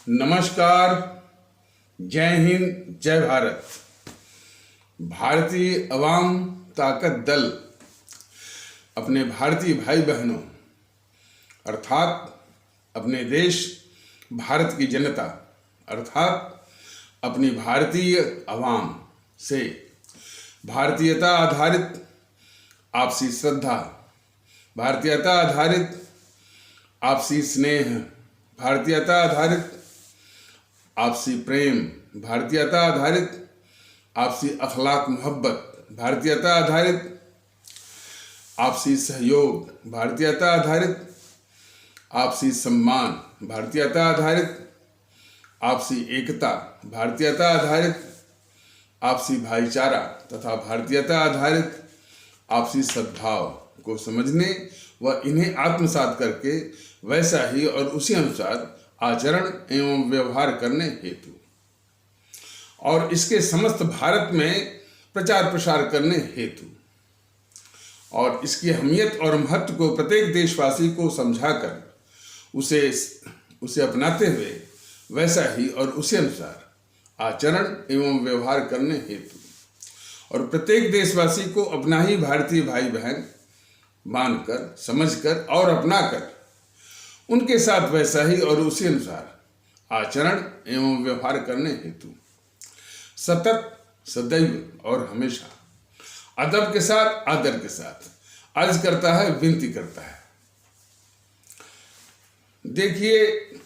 नमस्कार, जय हिंद, जय भारत। भारतीय अवाम ताकत दल अपने भारतीय भाई बहनों अर्थात अपने देश भारत की जनता अर्थात अपनी भारतीय अवाम से भारतीयता आधारित आपसी श्रद्धा, भारतीयता आधारित आपसी स्नेह, भारतीयता आधारित आपसी प्रेम, भारतीयता आधारित आपसी अखलाक मोहब्बत, भारतीयता आधारित आपसी सहयोग, भारतीयता आधारित आपसी सम्मान, भारतीयता आधारित आपसी एकता, भारतीयता आधारित आपसी भाईचारा तथा भारतीयता आधारित आपसी सद्भाव को समझने व इन्हें आत्मसात करके वैसा ही और उसी अनुसार आचरण एवं व्यवहार करने हेतु और इसके समस्त भारत में प्रचार प्रसार करने हेतु और इसकी अहमियत और महत्व को प्रत्येक देशवासी को समझाकर उसे अपनाते हुए वैसा ही और उसी अनुसार आचरण एवं व्यवहार करने हेतु और प्रत्येक देशवासी को अपना ही भारतीय भाई बहन मानकर, समझकर और अपनाकर उनके साथ वैसा ही और उसी अनुसार आचरण एवं व्यवहार करने हेतु सतत, सदैव और हमेशा अदब के साथ, आदर के साथ अर्ज करता है, विनती करता है। देखिए,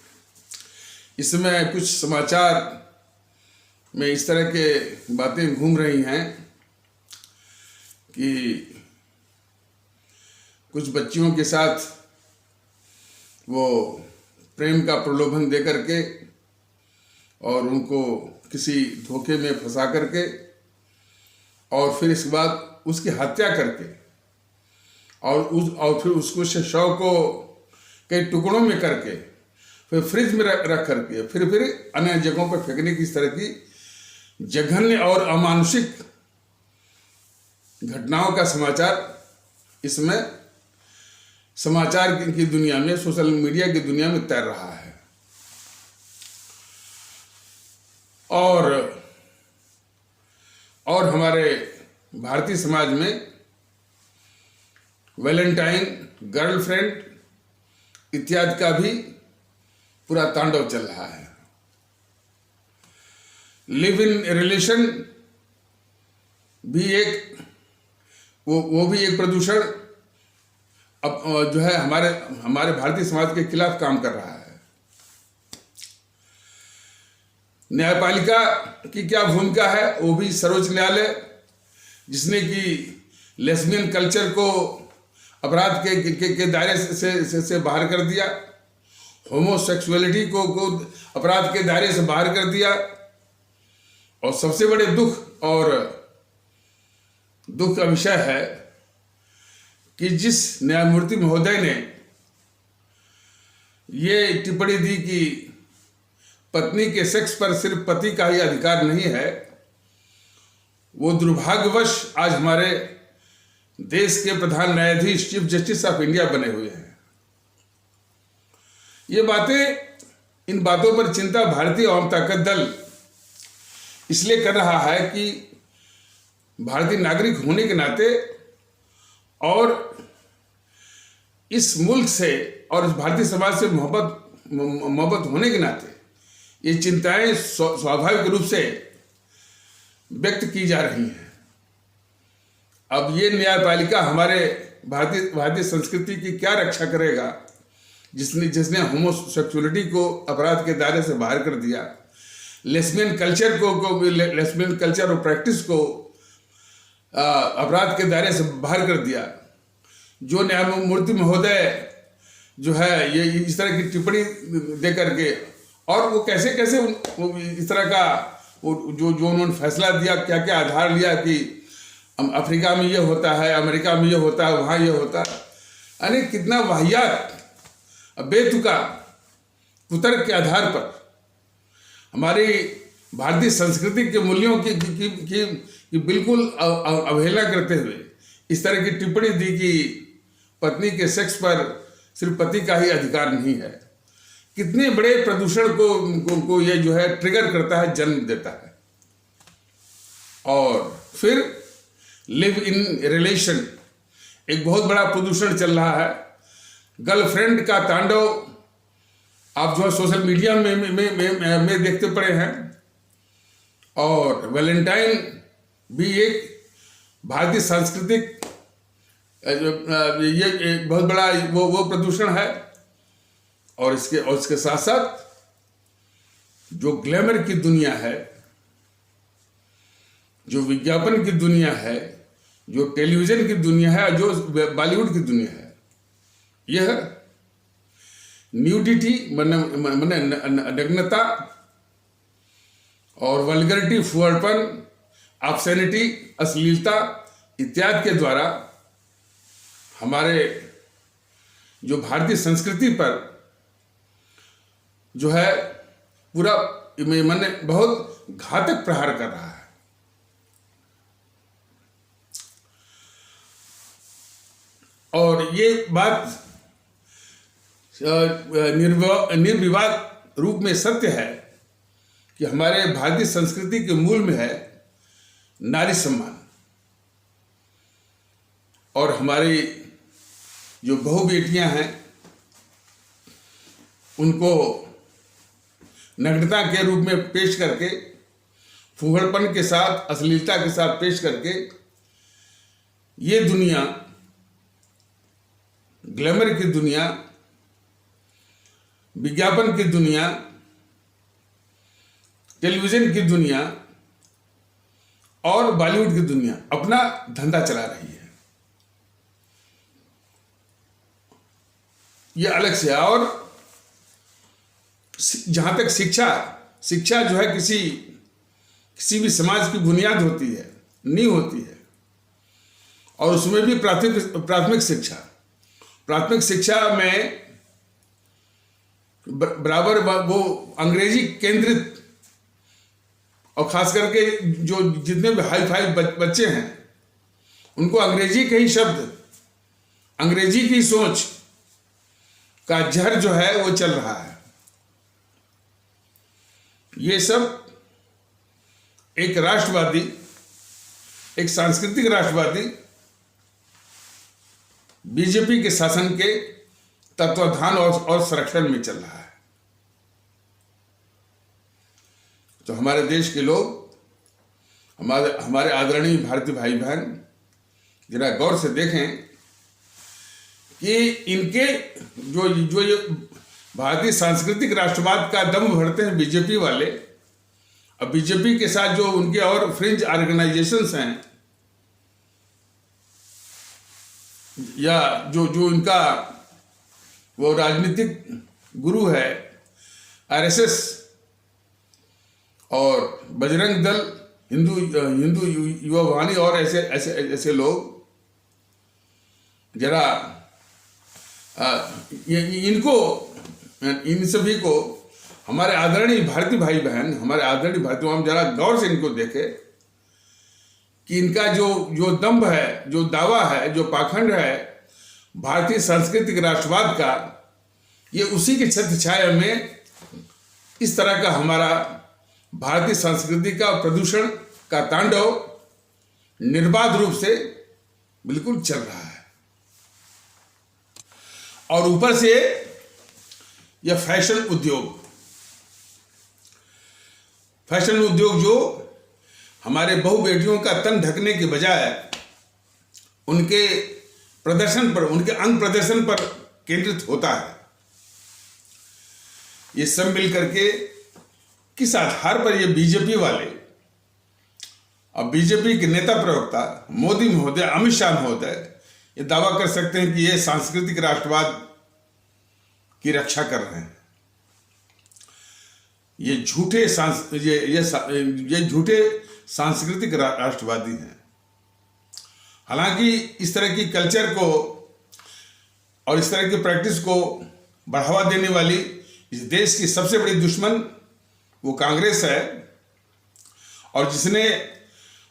इसमें कुछ समाचार में इस तरह के बातें घूम रही हैं कि कुछ बच्चियों के साथ वो प्रेम का प्रलोभन दे करके और उनको किसी धोखे में फंसा करके और फिर इसके बाद उसकी हत्या करके और फिर उसको शव को कई टुकड़ों में करके फिर फ्रिज में रख करके फिर अन्य जगहों पर फेंकने की इस तरह की जघन्य और अमानुषिक घटनाओं का समाचार इसमें समाचार की दुनिया में, सोशल मीडिया की दुनिया में तैर रहा है। और हमारे भारतीय समाज में वैलेंटाइन, गर्लफ्रेंड इत्यादि का भी पूरा तांडव चल रहा है। लिव इन रिलेशन भी एक वो भी एक प्रदूषण अब जो है हमारे भारतीय समाज के खिलाफ काम कर रहा है। न्यायपालिका की क्या भूमिका है, वो भी सर्वोच्च न्यायालय जिसने कि लेस्बियन कल्चर को अपराध के दायरे से बाहर कर दिया, होमोसेक्सुअलिटी को अपराध के दायरे से बाहर कर दिया और सबसे बड़े दुख का विषय है कि जिस न्यायमूर्ति महोदय ने ये टिप्पणी दी कि पत्नी के सेक्स पर सिर्फ पति का ही अधिकार नहीं है, वो दुर्भाग्यवश आज हमारे देश के प्रधान न्यायाधीश, चीफ जस्टिस ऑफ इंडिया बने हुए हैं। इन बातों पर चिंता भारतीय अवाम ताकत दल इसलिए कर रहा है कि भारतीय नागरिक होने के नाते और इस मुल्क से और इस भारतीय समाज से मोहब्बत होने के नाते ये चिंताएं स्वाभाविक रूप से व्यक्त की जा रही हैं। अब ये न्यायपालिका हमारे भारतीय संस्कृति की क्या रक्षा करेगा जिसने होमोसेक्सुअलिटी को अपराध के दायरे से बाहर कर दिया, लेस्बियन कल्चर और प्रैक्टिस को अपराध के दायरे से बाहर कर दिया। जो न्यायमूर्ति महोदय जो है ये इस तरह की टिप्पणी दे करके और वो कैसे इस तरह का जो उन्होंने फैसला दिया, क्या आधार लिया कि अफ्रीका में ये होता है, अमेरिका में ये होता है, वहाँ ये होता है, यानी कितना वाहियात बेतुका कुतर्क के आधार पर हमारी भारतीय संस्कृति के मूल्यों की बिल्कुल अवहेलना करते हुए इस तरह की टिप्पणी दी कि पत्नी के सेक्स पर सिर्फ पति का ही अधिकार नहीं है। कितने बड़े प्रदूषण को ये जो है ट्रिगर करता है, जन्म देता है। और फिर लिव इन रिलेशन, एक बहुत बड़ा प्रदूषण चल रहा है। गर्लफ्रेंड का तांडव आप जो है सोशल मीडिया में देखते पड़े हैं। और वैलेंटाइन भी एक भारतीय सांस्कृतिक ये एक बहुत बड़ा वो प्रदूषण है। और इसके साथ साथ जो ग्लैमर की दुनिया है, जो विज्ञापन की दुनिया है, जो टेलीविजन की दुनिया है, जो बॉलीवुड की दुनिया है, यह न्यूडिटी माने नग्नता और वल्गरिटी, फुहड़पन, ऑब्सैनिटी, अश्लीलता इत्यादि के द्वारा हमारे जो भारतीय संस्कृति पर जो है पूरा मैंने बहुत घातक प्रहार कर रहा है। और ये बात निर्विवाद रूप में सत्य है कि हमारे भारतीय संस्कृति के मूल में है नारी सम्मान। और हमारी जो बहू बेटियां हैं उनको नग्नता के रूप में पेश करके, फूहड़पन के साथ, अश्लीलता के साथ पेश करके ये दुनिया, ग्लैमर की दुनिया, विज्ञापन की दुनिया, टेलीविजन की दुनिया और बॉलीवुड की दुनिया अपना धंधा चला रही है। ये अलग से। और जहां तक शिक्षा जो है किसी भी समाज की बुनियाद होती है, नींव होती है। और उसमें भी प्राथमिक शिक्षा में बराबर वो अंग्रेजी केंद्रित, और खास करके जो जितने भी हाई फाई बच्चे हैं उनको अंग्रेजी के ही शब्द, अंग्रेजी की सोच का जहर जो है वो चल रहा है। ये सब एक राष्ट्रवादी, एक सांस्कृतिक राष्ट्रवादी बीजेपी के शासन के तत्वाधान और संरक्षण में चल रहा है। तो हमारे देश के लोग, हमारे आदरणीय भारतीय भाई बहन जरा गौर से देखें कि इनके जो ये भारतीय सांस्कृतिक राष्ट्रवाद का दम भरते हैं बीजेपी वाले, अब बीजेपी के साथ जो उनके और फ्रिंज ऑर्गेनाइजेशंस हैं, या जो इनका वो राजनीतिक गुरु है आरएसएस और बजरंग दल, हिंदू युवा वाहिनी और ऐसे लोग, जरा इन सभी को हमारे आदरणीय भारतीय भाई बहन, हमारे आदरणीय भारतीय, हम जरा गौर से इनको देखें कि इनका जो दंभ है, जो दावा है, जो पाखंड है भारतीय सांस्कृतिक राष्ट्रवाद का, ये उसी के छत्र छाया में इस तरह का हमारा भारतीय संस्कृति का प्रदूषण का तांडव निर्बाध रूप से बिल्कुल चल रहा है। और ऊपर से यह फैशन उद्योग जो हमारे बहु बेटियों का तन ढकने के बजाय उनके प्रदर्शन पर, उनके अंग प्रदर्शन पर केंद्रित होता है। ये सब मिल करके किस आधार पर ये बीजेपी वाले, अब बीजेपी के नेता प्रवक्ता मोदी महोदय, अमित शाह महोदय ये दावा कर सकते हैं कि ये सांस्कृतिक राष्ट्रवाद की रक्षा कर रहे हैं। ये झूठे सांस्कृतिक राष्ट्रवादी हैं। हालांकि इस तरह की कल्चर को और इस तरह की प्रैक्टिस को बढ़ावा देने वाली इस देश की सबसे बड़ी दुश्मन वो कांग्रेस है, और जिसने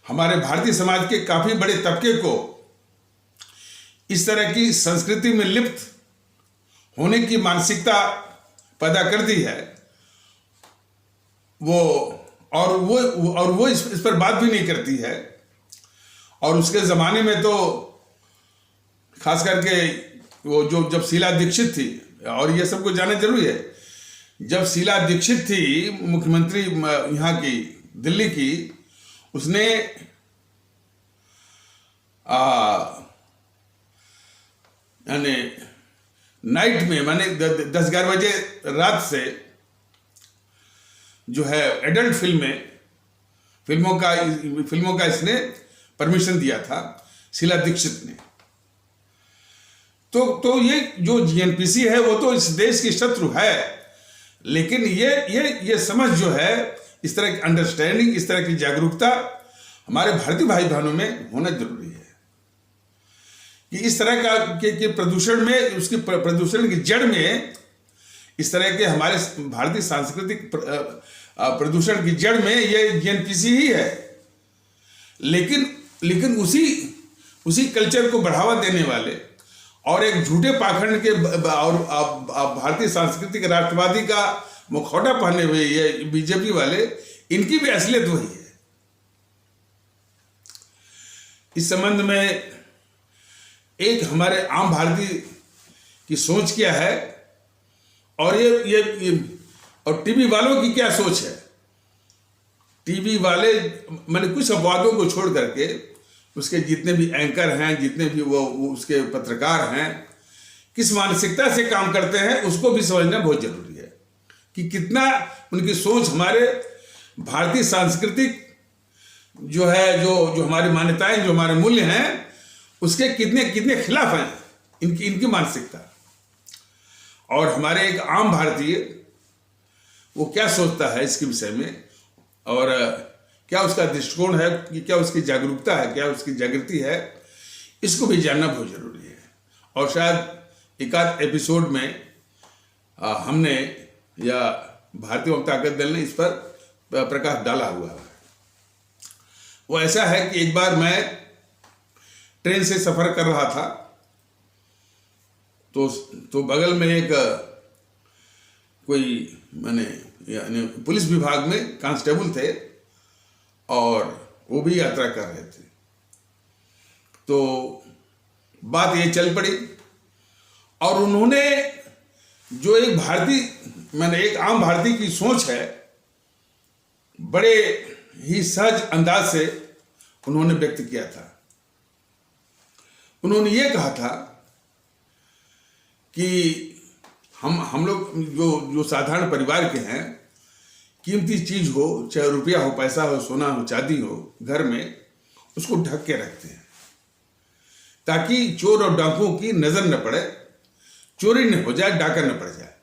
हमारे भारतीय समाज के काफी बड़े तबके को इस तरह की संस्कृति में लिप्त होने की मानसिकता पैदा करती है, वो इस पर बात भी नहीं करती है। और उसके ज़माने में तो खास करके वो जब शीला दीक्षित थी, और ये सबको जानना जरूरी है, जब शीला दीक्षित थी मुख्यमंत्री यहाँ की दिल्ली की, उसने यानी नाइट में, माने 10-11 बजे रात से जो है एडल्ट फिल्मों का इसने परमिशन दिया था, शीला दीक्षित ने। तो ये जो जीएनपीसी है वो तो इस देश की शत्रु है, लेकिन ये समझ जो है, इस तरह की अंडरस्टैंडिंग, इस तरह की जागरूकता हमारे भारतीय भाई बहनों में होना जरूरी है कि इस तरह के प्रदूषण में, उसकी प्रदूषण की जड़ में, इस तरह के हमारे भारतीय सांस्कृतिक प्रदूषण की जड़ में ये जीएनपीसी ही है। लेकिन उसी कल्चर को बढ़ावा देने वाले और एक झूठे पाखंड के और भारतीय सांस्कृतिक राष्ट्रवादी का मुखौटा पहने हुए ये बीजेपी वाले, इनकी भी असलियत वही है। इस संबंध में एक हमारे आम भारतीय की सोच क्या है, और ये और टीवी वालों की क्या सोच है। टीवी वाले मैंने कुछ अपवादों को छोड़ करके, उसके जितने भी एंकर हैं, जितने भी वो उसके पत्रकार हैं, किस मानसिकता से काम करते हैं उसको भी समझना बहुत जरूरी है कि कितना उनकी सोच हमारे भारतीय सांस्कृतिक जो है, जो हमारी मान्यताएं, जो हमारे मूल्य हैं, उसके कितने खिलाफ हैं इनकी मानसिकता। और हमारे एक आम भारतीय वो क्या सोचता है इसके विषय में, और क्या उसका दृष्टिकोण है, कि क्या उसकी जागरूकता है, क्या उसकी जागृति है, इसको भी जानना बहुत जरूरी है। और शायद एकाध एपिसोड में हमने या भारतीय वक्ता ताकत दल ने इस पर प्रकाश डाला हुआ है। वो ऐसा है कि एक बार मैं ट्रेन से सफर कर रहा था, तो बगल में एक कोई यानी पुलिस विभाग में कांस्टेबल थे, और वो भी यात्रा कर रहे थे। तो बात ये चल पड़ी, और उन्होंने जो एक आम भारतीय की सोच है, बड़े ही सहज अंदाज से उन्होंने व्यक्त किया था। उन्होंने ये कहा था कि हम लोग जो साधारण परिवार के हैं, कीमती चीज हो, चाहे रुपया हो, पैसा हो, सोना हो, चांदी हो, घर में उसको ढक के रखते हैं ताकि चोर और डाकुओं की नजर न पड़े, चोरी न हो जाए, डाका न पड़ जाए,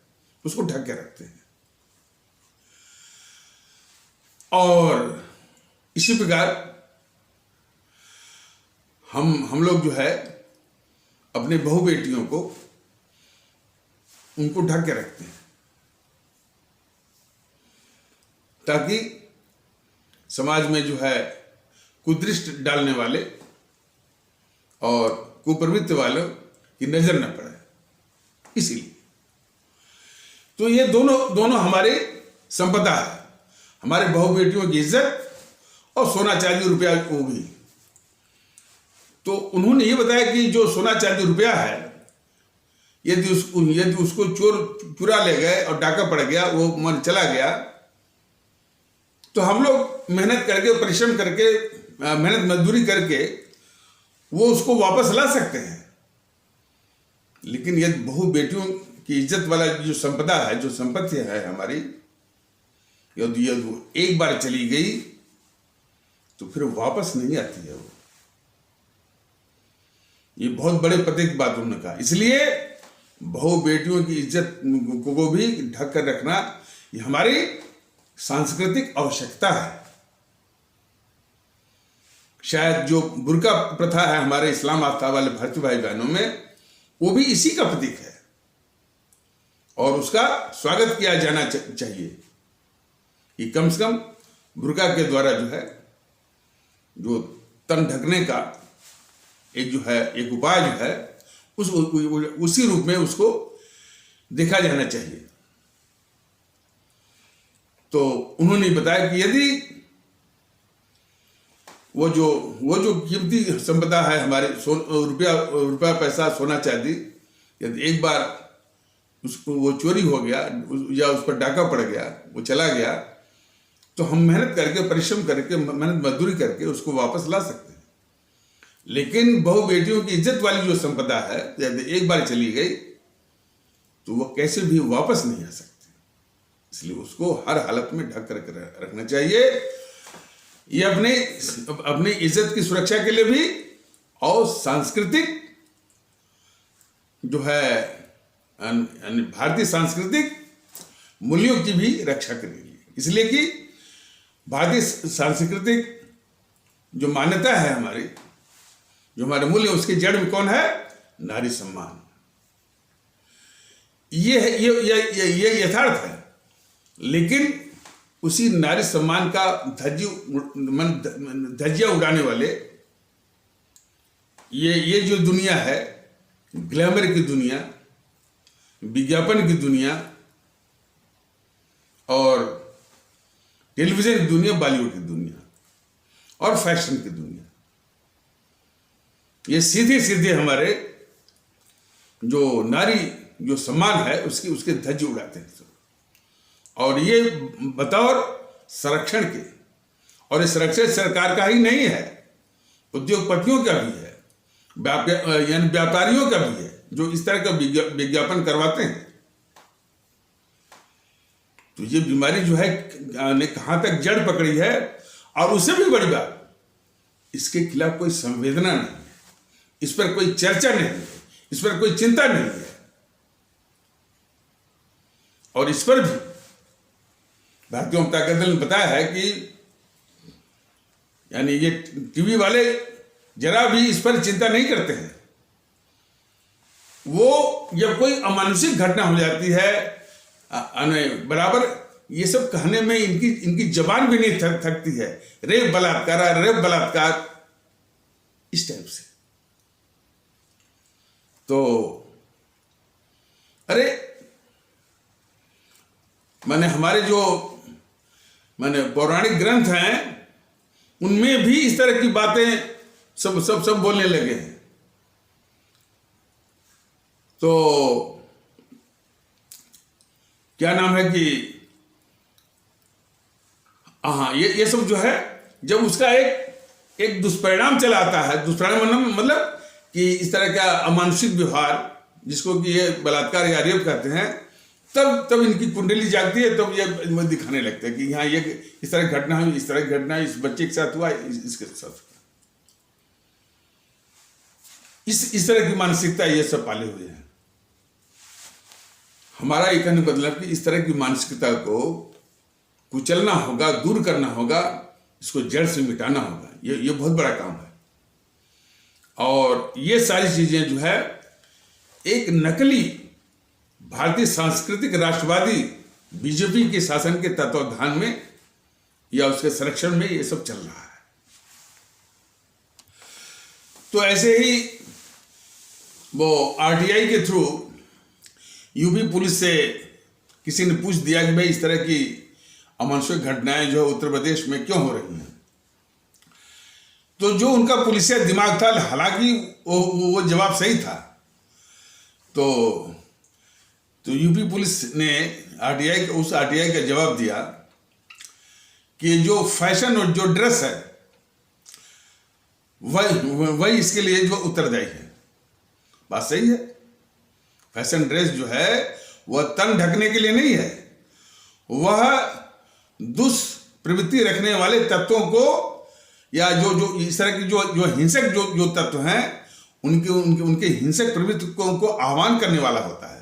उसको ढक के रखते हैं। और इसी प्रकार हम लोग जो है अपने बहू बेटियों को, उनको ढक के रखते हैं ताकि समाज में जो है कुदृष्टि डालने वाले और कुप्रवृत्ति वालों की नजर न पड़े। इसीलिए तो ये दोनों हमारे संपदा है, हमारे बहू बेटियों की इज्जत और सोना चांदी रुपया वो भी। तो उन्होंने ये बताया कि जो सोना चांदी रुपया है, यदि उसको चोर चुरा ले गए और डाका पड़ गया, वो मन चला गया, तो हम लोग मेहनत करके, परिश्रम करके, मेहनत मजदूरी करके वो उसको वापस ला सकते हैं। लेकिन यदि बहू बेटियों की इज्जत वाला जो संपदा है, जो संपत्ति है हमारी, यदि एक बार चली गई तो फिर वापस नहीं आती है। वो ये बहुत बड़े पते की बात उन्होंने कहा। इसलिए बहू बेटियों की इज्जत को भी ढक कर रखना ये हमारी सांस्कृतिक आवश्यकता है। शायद जो बुर्का प्रथा है हमारे इस्लाम आस्था वाले भारतीय भाई बहनों में, वो भी इसी का प्रतीक है और उसका स्वागत किया जाना चाहिए कि कम से कम बुर्का के द्वारा जो है, जो तन ढकने का एक उपाय जो है, उसी रूप में उसको देखा जाना चाहिए। तो उन्होंने बताया कि यदि वो जो कीमती संपदा है हमारे रुपया पैसा सोना चांदी, यदि एक बार उसको वो चोरी हो गया या उस पर डाका पड़ गया, वो चला गया, तो हम मेहनत करके, परिश्रम करके, मेहनत मजदूरी करके उसको वापस ला सकते हैं। लेकिन बहू बेटियों की इज्जत वाली जो संपदा है, यदि एक बार चली गई तो वो कैसे भी वापस नहीं आ सकती। इसलिए उसको हर हालत में ढक कर रखना चाहिए। ये अपनी इज्जत की सुरक्षा के लिए भी और सांस्कृतिक जो है भारतीय सांस्कृतिक मूल्यों की भी रक्षा करेगी। इसलिए कि भारतीय सांस्कृतिक जो मान्यता है हमारी, जो हमारे मूल्य, उसकी जड़ में कौन है? नारी सम्मान। ये यथार्थ है। लेकिन उसी नारी सम्मान का धज्जियां उड़ाने वाले ये जो दुनिया है, ग्लैमर की दुनिया, विज्ञापन की दुनिया और टेलीविजन की दुनिया, बॉलीवुड की दुनिया और फैशन की दुनिया, ये सीधे सीधे हमारे जो नारी जो सम्मान है उसके धज्जे उड़ाते हैं। और ये बतौर संरक्षण के, और ये संरक्षण सरकार का ही नहीं है, उद्योगपतियों का भी है, यानी व्यापारियों का भी है, जो इस तरह का विज्ञापन करवाते हैं। तो ये बीमारी जो है ने कहां तक जड़ पकड़ी है, और उससे भी बड़ी बात, इसके खिलाफ कोई संवेदना नहीं है, इस पर कोई चर्चा नहीं है, इस पर कोई चिंता नहीं है। और इस पर भी भारतीय जनता दल ने बताया है कि यानी ये टीवी वाले जरा भी इस पर चिंता नहीं करते हैं। वो जब कोई अमानुषिक घटना हो जाती है, बराबर ये सब कहने में इनकी जबान भी नहीं थकती है। रेप बलात्कार इस टाइप से। तो अरे हमारे जो पौराणिक ग्रंथ हैं, उनमें भी इस तरह की बातें सब बोलने लगे हैं। तो क्या नाम है कि हाँ, ये सब जो है, जब उसका एक दुष्परिणाम चला आता है, दुष्परिणाम मतलब कि इस तरह का अमानुषिक व्यवहार, जिसको कि ये बलात्कार या रेप कहते हैं, तब इनकी कुंडली जागती है। तब ये दिखाने लगते हैं कि यहाँ ये इस तरह घटना हुई, इस तरह घटना इस बच्चे के साथ हुआ, इसके साथ। इस तरह की मानसिकता ये सब पाले हुए हैं। हमारा ये कहने का मतलब कि इस तरह की मानसिकता को कुचलना होगा, दूर करना होगा, इसको जड़ से मिटाना होगा। ये बहुत बड़ा काम है। और ये सारी चीजें जो है एक नकली भारतीय सांस्कृतिक राष्ट्रवादी बीजेपी के शासन के तत्वावधान में या उसके संरक्षण में ये सब चल रहा है। तो ऐसे ही वो आरटीआई के थ्रू यूपी पुलिस से किसी ने पूछ दिया कि भाई इस तरह की अमानुषिक घटनाएं जो उत्तर प्रदेश में क्यों हो रही हैं। तो जो उनका पुलिसिया दिमाग था, हालांकि वो जवाब सही था। तो यूपी पुलिस ने उस आरटीआई का जवाब दिया कि जो फैशन और जो ड्रेस है वही इसके लिए जो उत्तरदायी है। बात सही है। फैशन ड्रेस जो है वह तन ढकने के लिए नहीं है, वह दुष्प्रवृत्ति रखने वाले तत्वों को या जो इस तरह की जो हिंसक जो तत्व हैं उनके हिंसक प्रवृत्ति को आह्वान करने वाला होता है।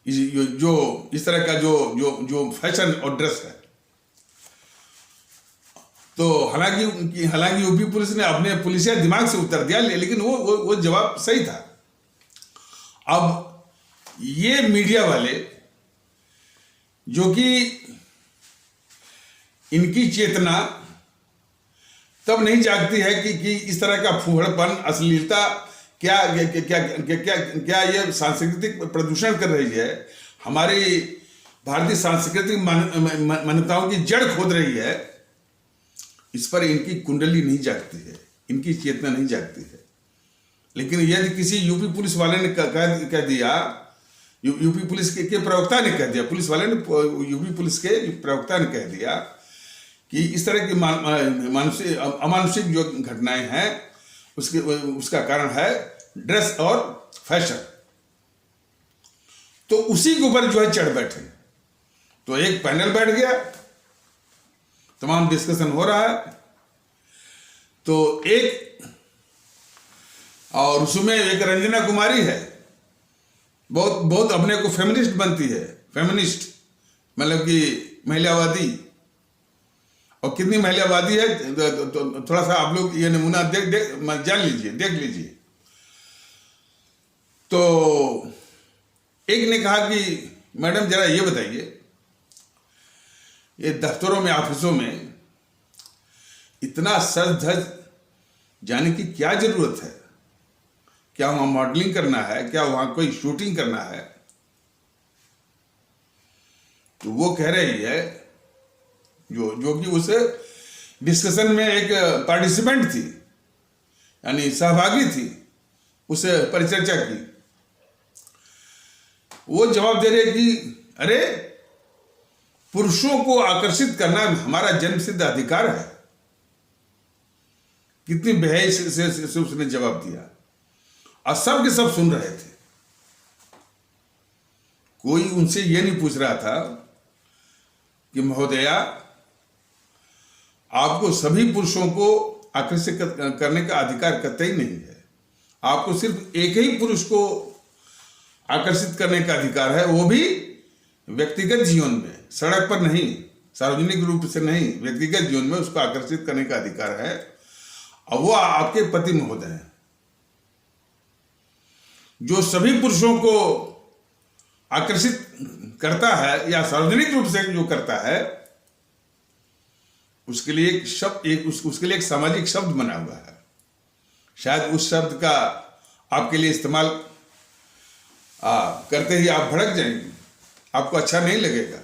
जो इस तरह का जो फैशन और ड्रेस है। तो हालांकि यूपी पुलिस ने अपने पुलिसिया दिमाग से उत्तर दिया, लेकिन वो जवाब सही था। अब ये मीडिया वाले जो कि इनकी चेतना तब नहीं जागती है कि इस तरह का फूहड़पन, अश्लीलता क्या ये सांस्कृतिक प्रदूषण कर रही है, हमारी भारतीय सांस्कृतिक मान्यताओं की जड़ खोद रही है, इस पर इनकी कुंडली नहीं जागती है, इनकी चेतना नहीं जागती है। लेकिन यदि किसी यूपी पुलिस वाले ने कह दिया, यूपी पुलिस के प्रवक्ता ने कह दिया, पुलिस वाले ने, यूपी पुलिस के प्रवक्ता ने कह दिया कि इस तरह की मानसिक अमानुषिक जो घटनाएं हैं उसका कारण है ड्रेस और फैशन, तो उसी के ऊपर जो है चढ़ बैठे। तो एक पैनल बैठ गया, तमाम डिस्कशन हो रहा है, तो एक और उसमें एक रंजना कुमारी है, बहुत बहुत अपने को फेमिनिस्ट बनती है, फेमिनिस्ट मतलब कि महिलावादी। और कितनी महिलावादी है तो थोड़ा सा आप लोग ये नमूना जान लीजिए, देख लीजिए। तो एक ने कहा कि मैडम जरा ये बताइए, ये दफ्तरों में, ऑफिसों में इतना सज धज जाने की क्या जरूरत है? क्या वहां मॉडलिंग करना है? क्या वहां कोई शूटिंग करना है? तो वो कह रही है, जो कि उस डिस्कशन में एक पार्टिसिपेंट थी, यानी सहभागी थी उस परिचर्चा की, वो जवाब दे रहे कि अरे पुरुषों को आकर्षित करना हमारा जन्मसिद्ध अधिकार है। कितनी बेहयाई से उसने जवाब दिया, और सब के सब सुन रहे थे। कोई उनसे ये नहीं पूछ रहा था कि महोदया, आपको सभी पुरुषों को आकर्षित करने का अधिकार कतई नहीं है। आपको सिर्फ एक ही पुरुष को आकर्षित करने का अधिकार है, वो भी व्यक्तिगत जीवन में, सड़क पर नहीं, सार्वजनिक रूप से नहीं, व्यक्तिगत जीवन में उसको आकर्षित करने का अधिकार है, और वो आपके पति महोदय हैं। जो सभी पुरुषों को आकर्षित करता है या सार्वजनिक रूप से जो करता है, उसके लिए एक शब्द, उसके लिए एक सामाजिक शब्द बना हुआ है। शायद उस शब्द का आपके लिए इस्तेमाल करते ही आप भड़क जाएंगे, आपको अच्छा नहीं लगेगा।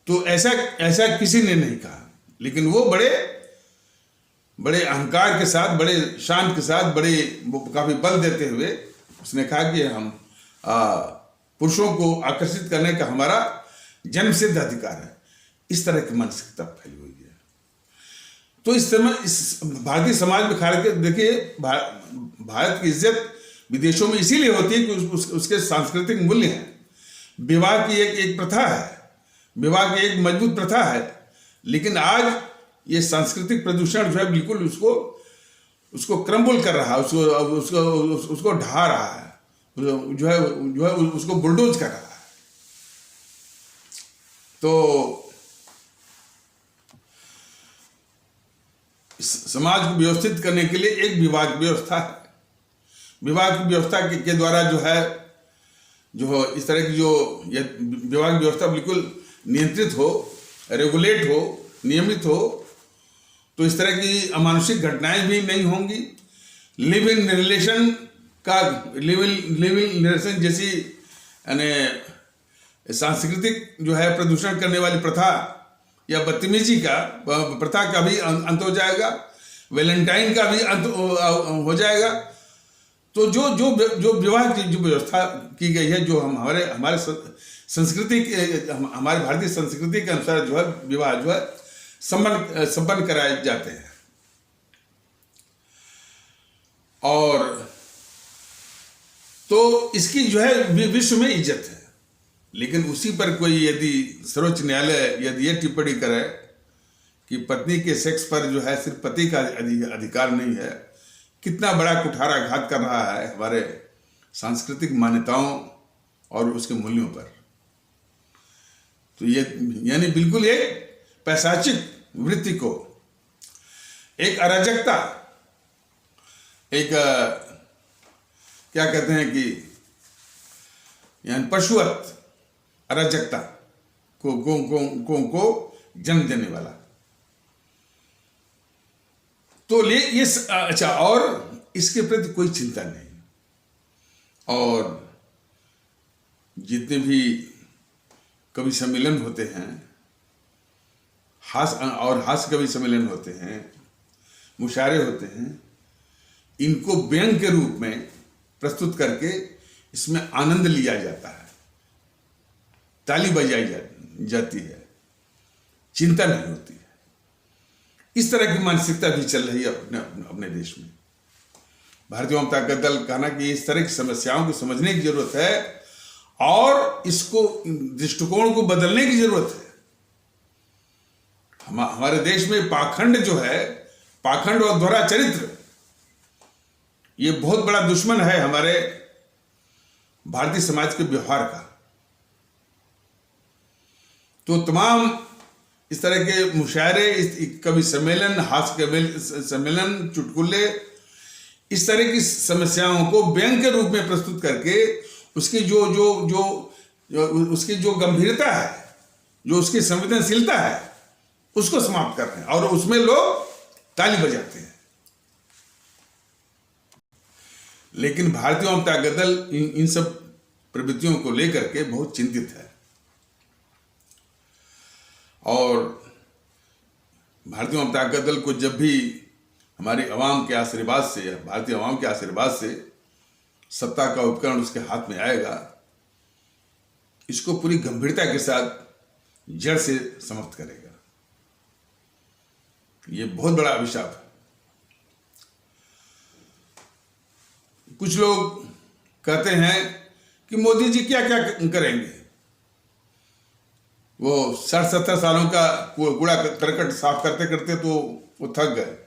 तो ऐसा किसी ने नहीं कहा, लेकिन वो बड़े अहंकार के साथ, बड़े शान के साथ, काफी बल देते हुए उसने कहा कि हम पुरुषों को आकर्षित करने का हमारा जन्मसिद्ध अधिकार है। इस तरह की मानसिकता फैली हुई है। तो इस भारतीय समाज में खास करके देखिए, भारत की इज्जत विदेशों में इसीलिए होती है कि उसके सांस्कृतिक मूल्य हैं। विवाह की एक प्रथा है, विवाह की एक मजबूत प्रथा है, लेकिन आज ये सांस्कृतिक प्रदूषण जो है बिल्कुल उसको क्रम्बल कर रहा है, उसको ढा रहा है, जो है उसको बुलडोज कर रहा है। तो समाज को व्यवस्थित करने के लिए एक विवाह की व्यवस्था है। विवाह की व्यवस्था के द्वारा जो इस तरह की जो विवाह की व्यवस्था बिल्कुल नियंत्रित हो, रेगुलेट हो, नियमित हो, तो इस तरह की अमानुषिक घटनाएं भी नहीं होंगी। लिव इन रिलेशन जैसी यानी सांस्कृतिक जो है प्रदूषण करने वाली प्रथा या बदतमीजी का प्रथा का भी अंत हो जाएगा, वैलेंटाइन का भी अंत हो जाएगा। तो जो विवाह की जो व्यवस्था की गई है, जो हमारे संस्कृति के, हमारे भारतीय संस्कृति के अनुसार जो है विवाह जो है संपन्न कराए जाते हैं। और तो इसकी जो है विश्व में इज्जत है। लेकिन उसी पर कोई यदि सर्वोच्च न्यायालय यदि ये टिप्पणी करे कि पत्नी के सेक्स पर जो है सिर्फ पति का अधिकार नहीं है, कितना बड़ा कुठाराघात कर रहा है हमारे सांस्कृतिक मान्यताओं और उसके मूल्यों पर। तो ये यानी बिल्कुल एक पैशाचिक वृत्ति को, एक अराजकता, एक क्या कहते हैं कि यानी पशुवत अराजकता को जन्म देने वाला। तो ये अच्छा, और इसके प्रति कोई चिंता नहीं। और जितने भी कवि सम्मेलन होते हैं, हास्य कवि सम्मेलन होते हैं, मुशायरे होते हैं, इनको व्यंग के रूप में प्रस्तुत करके इसमें आनंद लिया जाता है, ताली बजाई जाती है, चिंता नहीं होती है। इस तरह की मानसिकता भी चल रही है अपने देश में। भारतीय जनता दल कहना कि इस तरह की समस्याओं को समझने की जरूरत है और इसको दृष्टिकोण को बदलने की जरूरत है। हमारे देश में पाखंड जो है, पाखंड और दोहरा चरित्र, ये बहुत बड़ा दुश्मन है हमारे भारतीय समाज के व्यवहार का। तो तमाम इस तरह के मुशायरे, कवि सम्मेलन, हास्य सम्मेलन, चुटकुले, इस तरह की समस्याओं को व्यंग के रूप में प्रस्तुत करके उसकी उसकी जो गंभीरता है, जो उसकी संवेदनशीलता है, उसको समाप्त कर रहे हैं और उसमें लोग ताली बजाते हैं। लेकिन भारतीय जनता दल इन सब प्रवृत्तियों को लेकर के बहुत चिंतित है और भारतीय जनता दल को जब भी हमारी आवाम के आशीर्वाद से, भारतीय आवाम के आशीर्वाद से सत्ता का उपकरण उसके हाथ में आएगा, इसको पूरी गंभीरता के साथ जड़ से समाप्त करेगा। ये बहुत बड़ा अभिशाप है। कुछ लोग कहते हैं कि मोदी जी क्या क्या करेंगे, वो 60-70 सालों का कूड़ा करकट साफ करते करते तो वो थक गए।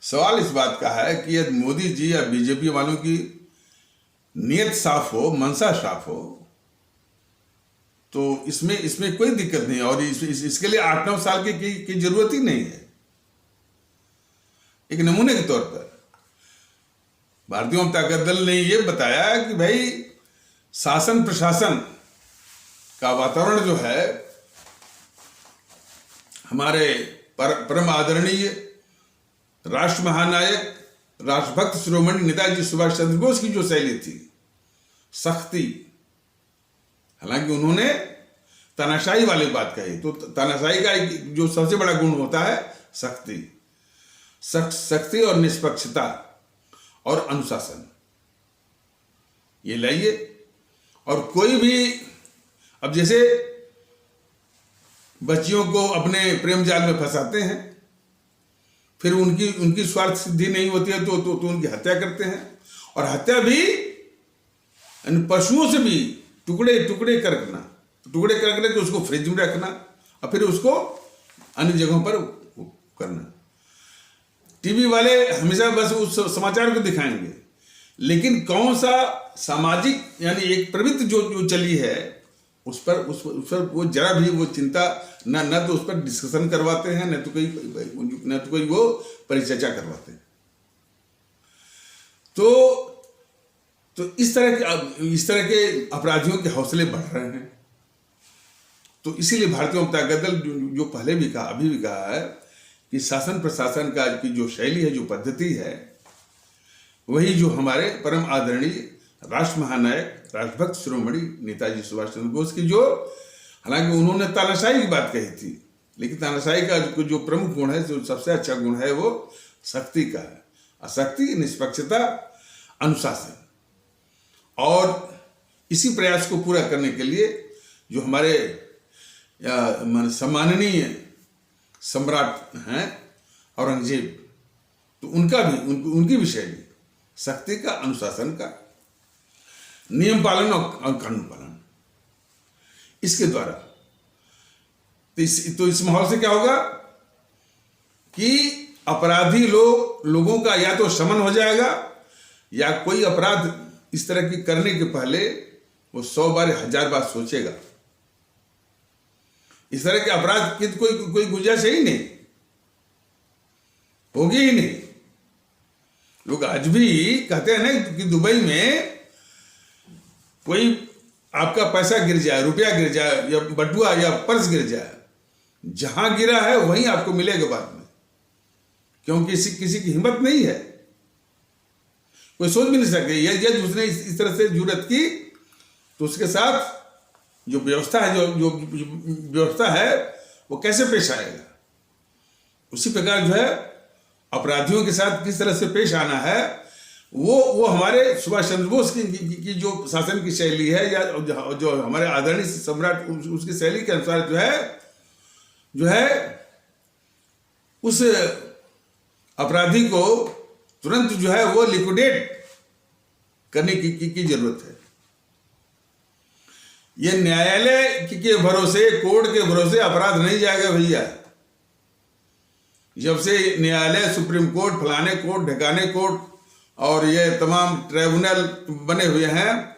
सवाल इस बात का है कि यदि मोदी जी या बीजेपी वालों की नीयत साफ हो, मंशा साफ हो, तो इसमें कोई दिक्कत नहीं और इसके लिए 8-9 साल की जरूरत ही नहीं है। एक नमूने के तौर पर भारतीय जनता दल ने यह बताया कि भाई शासन प्रशासन का वातावरण जो है, हमारे परम आदरणीय राष्ट्र महानायक, राष्ट्रभक्त शिरोमणि नेताजी सुभाष चंद्र बोस की जो शैली थी, सख्ती, हालांकि उन्होंने तानाशाही वाली बात कही, तो तानाशाही का जो सबसे बड़ा गुण होता है सख्ती, सख्ती और निष्पक्षता और अनुशासन, ये लाइए। और कोई भी, अब जैसे बच्चियों को अपने प्रेम जाल में फंसाते हैं, फिर उनकी स्वार्थ सिद्धि नहीं होती है तो उनकी हत्या करते हैं, और हत्या भी पशुओं से भी टुकड़े करके उसको फ्रिज में रखना और फिर उसको अन्य जगहों पर करना। टीवी वाले हमेशा बस उस समाचार को दिखाएंगे, लेकिन कौन सा सामाजिक यानी एक प्रवृत्ति जो चली है उस पर वो जरा भी वो चिंता न तो उस पर डिस्कशन करवाते हैं, न तो कोई वो परिचर्चा करवाते हैं। तो इस तरह के अपराधियों के हौसले बढ़ रहे हैं। तो इसीलिए भारतीय जनता दल जो पहले भी कहा, अभी भी कहा है कि शासन प्रशासन का की जो शैली है, जो पद्धति है, वही जो हमारे परम आदरणीय राष्ट्र महानायक, राष्ट्रभक्त शिरोमणि नेताजी सुभाष चंद्र बोस की जो, हालांकि उन्होंने तानाशाही की बात कही थी, लेकिन तानाशाही का जो प्रमुख गुण है, जो सबसे अच्छा गुण है, वो सख्ती का है। असख्ती, निष्पक्षता, अनुशासन। और इसी प्रयास को पूरा करने के लिए जो हमारे सम्माननीय सम्राट हैं औरंगजेब, तो उनकी भी शैली सख्ती का, अनुशासन का, नियम पालन और कानून पालन, इसके द्वारा। तो इस माहौल से क्या होगा कि अपराधी लोगों का या तो शमन हो जाएगा, या कोई अपराध इस तरह की करने के पहले वो 100 बार 1000 बार सोचेगा। इस तरह के अपराध की कोई गुंजाइश ही नहीं, होगी ही नहीं। लोग आज भी कहते हैं ना कि दुबई में कोई आपका पैसा गिर जाए, रुपया गिर जाए, या बटुआ या पर्स गिर जाए, जहां गिरा है वहीं आपको मिलेगा बाद में, क्योंकि किसी की हिम्मत नहीं है, कोई सोच भी नहीं सकते। यदि उसने इस तरह से जुर्रत की तो उसके साथ जो व्यवस्था है, जो व्यवस्था है वो कैसे पेश आएगा। उसी प्रकार जो है अपराधियों के साथ किस तरह से पेश आना है, वो हमारे सुभाष चंद्र बोस की जो शासन की शैली है, या जो हमारे आदरणीय सम्राट उसकी शैली के अनुसार जो है उस अपराधी को तुरंत जो है वो लिक्विडेट करने की जरूरत है। ये न्यायालय के भरोसे, कोर्ट के भरोसे अपराध नहीं जाएगा भैया। जब से न्यायालय, सुप्रीम कोर्ट, फलाने कोर्ट, ढकाने कोर्ट और ये तमाम ट्राइब्यूनल बने हुए हैं,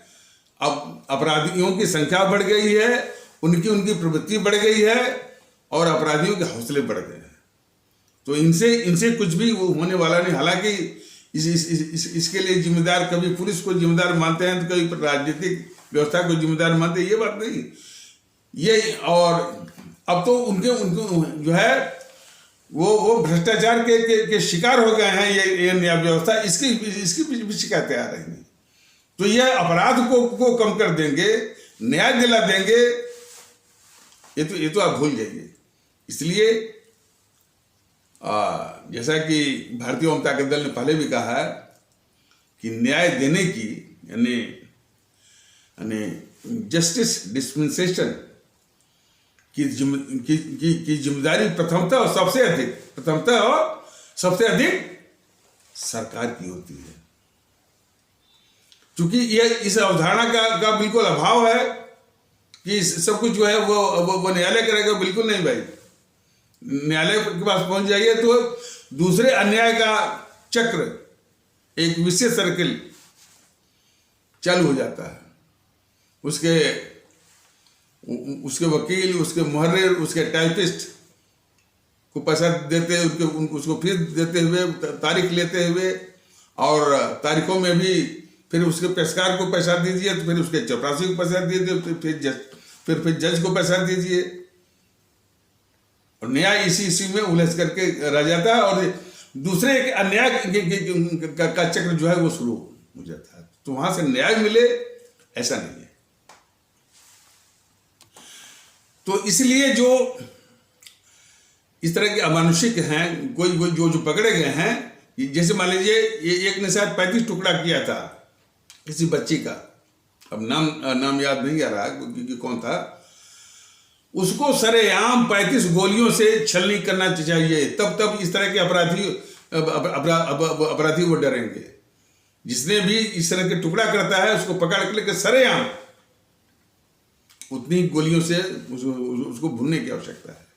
अब अपराधियों की संख्या बढ़ गई है, उनकी प्रवृत्ति बढ़ गई है और अपराधियों के हौसले बढ़ गए हैं। तो इनसे कुछ भी वो होने वाला नहीं। हालांकि इसके लिए जिम्मेदार कभी पुलिस को जिम्मेदार मानते हैं, तो कभी राजनीतिक व्यवस्था को जिम्मेदार मानते हैं, ये बात नहीं ये। और अब तो उनको जो है वो भ्रष्टाचार के शिकार हो गए हैं ये न्याय व्यवस्था, इसकी भी शिकायतें आ रही हैं। तो यह अपराध को कम कर देंगे, न्याय दिला देंगे, ये तो आप भूल जाइए। इसलिए जैसा कि भारतीय जनता दल ने पहले भी कहा है कि न्याय देने की यानी जस्टिस डिस्पेंसेशन की जिम्मेदारी प्रथमतः और सबसे अधिक सरकार की होती है। क्योंकि ये इस अवधारणा का बिल्कुल अभाव है कि सब कुछ जो है वो न्यायालय करेगा, बिल्कुल नहीं भाई। न्यायालय के पास पहुंच जाइए तो दूसरे अन्याय का चक्र, एक विशेष सर्किल चालू हो जाता है। उसके वकील, उसके मुहर्रिर, उसके टाइपिस्ट को पैसा देते, उसको फीस देते हुए, तारीख लेते हुए, और तारीखों में भी फिर उसके पेशकार को पैसा दीजिए, तो फिर उसके चपरासी को पैसा दीजिए, फिर जज को पैसा दीजिए, और न्याय इसी में उलझ करके रह जाता है और दूसरे एक अन्याय का चक्र जो है वो शुरू हो जाता है। तो वहां से न्याय मिले ऐसा नहीं है। तो इसलिए जो इस तरह के अमानुषिक हैं, कोई जो पकड़े गए हैं, जैसे मान लीजिए एक ने शायद 35 टुकड़ा किया था किसी बच्ची का, अब नाम याद नहीं आ रहा कि कौन था, उसको सरेआम 35 गोलियों से छलनी करना चाहिए, तब इस तरह के अपराधी वो डरेंगे। जिसने भी इस तरह के टुकड़ा करता है उसको पकड़ के लेकर सरेआम उतनी गोलियों से उसको भूनने की आवश्यकता है।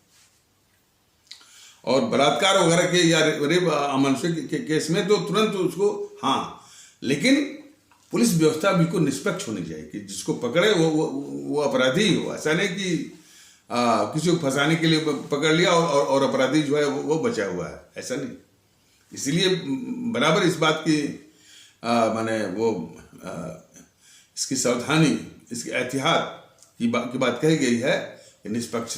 और बलात्कार वगैरह के या रेप अमानुषिक के केस में तो तुरंत उसको, हाँ, लेकिन पुलिस व्यवस्था बिल्कुल निष्पक्ष होनी चाहिए कि जिसको पकड़े वो अपराधी हो। ऐसा नहीं कि किसी को फंसाने के लिए पकड़ लिया और अपराधी जो है वो बचा हुआ है, ऐसा नहीं। इसलिए बराबर इस बात की माने वो इसकी सावधानी, इसकी एहतियात की बात कही गई है कि निष्पक्ष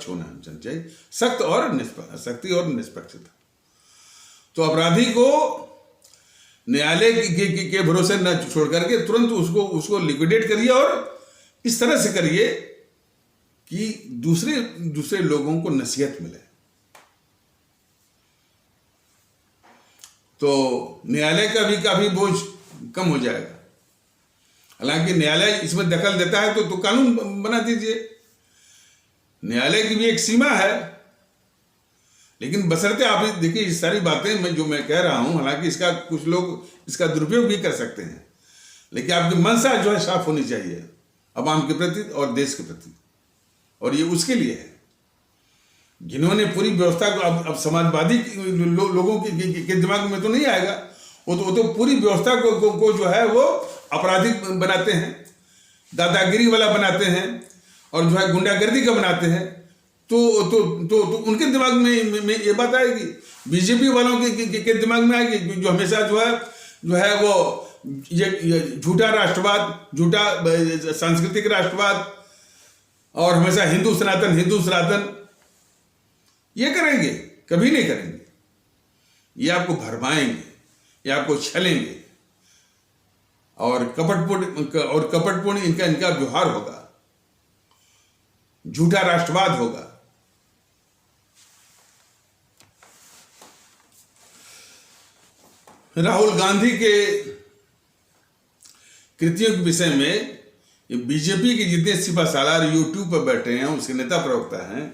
होना चाहिए, सख्ती और निष्पक्षता। तो अपराधी को न्यायालय के भरोसे न छोड़ करके तुरंत उसको लिक्विडेट करिए, और इस तरह से करिए कि दूसरे लोगों को नसीहत मिले। तो न्यायालय का भी काफी बोझ कम हो जाएगा। हालांकि न्यायालय इसमें दखल देता है तो कानून बना दीजिए, न्यायालय की भी एक सीमा है। लेकिन बशर्ते आप देखिए इस सारी बातें जो मैं कह रहा हूं, हालांकि इसका कुछ लोग इसका दुरुपयोग भी कर सकते हैं, लेकिन आपकी मंशा जो है साफ होनी चाहिए अवाम के प्रति और देश के प्रति, और ये उसके लिए है। जिन्होंने पूरी व्यवस्था को अब समाजवादी लोगों के दिमाग में तो नहीं आएगा, वो तो पूरी व्यवस्था को जो है वो आपराधिक बनाते हैं, दादागिरी वाला बनाते हैं, और जो है गुंडागर्दी का बनाते हैं। तो उनके दिमाग में ये बात आएगी, बीजेपी वालों के दिमाग में आएगी, जो हमेशा जो है वो ये झूठा राष्ट्रवाद, झूठा सांस्कृतिक राष्ट्रवाद, और हमेशा हिंदू सनातन ये करेंगे, कभी नहीं करेंगे। ये आपको भरमाएंगे, ये आपको छलेंगे, और कपटपूर्ण इनका व्यवहार होगा, झूठा राष्ट्रवाद होगा। राहुल गांधी के कृतियों के विषय में ये बीजेपी के जितने सिपहसालार यूट्यूब पर बैठे हैं, उसके नेता प्रवक्ता हैं,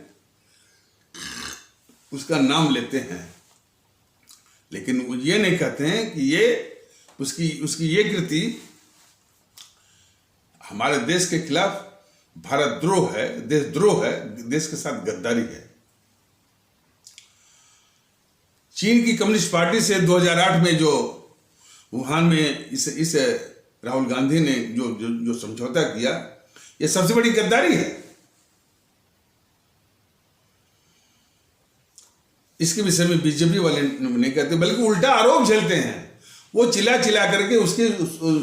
उसका नाम लेते हैं, लेकिन वो ये नहीं कहते हैं कि ये उसकी ये कृति हमारे देश के खिलाफ भारतद्रोह है, देशद्रोह है, देश के साथ गद्दारी है। चीन की कम्युनिस्ट पार्टी से 2008 में जो वुहान में इस राहुल गांधी ने जो समझौता किया, ये सबसे बड़ी गद्दारी है। इसके विषय में बीजेपी वाले नहीं कहते, बल्कि उल्टा आरोप झेलते हैं। वो चिल्ला करके उसके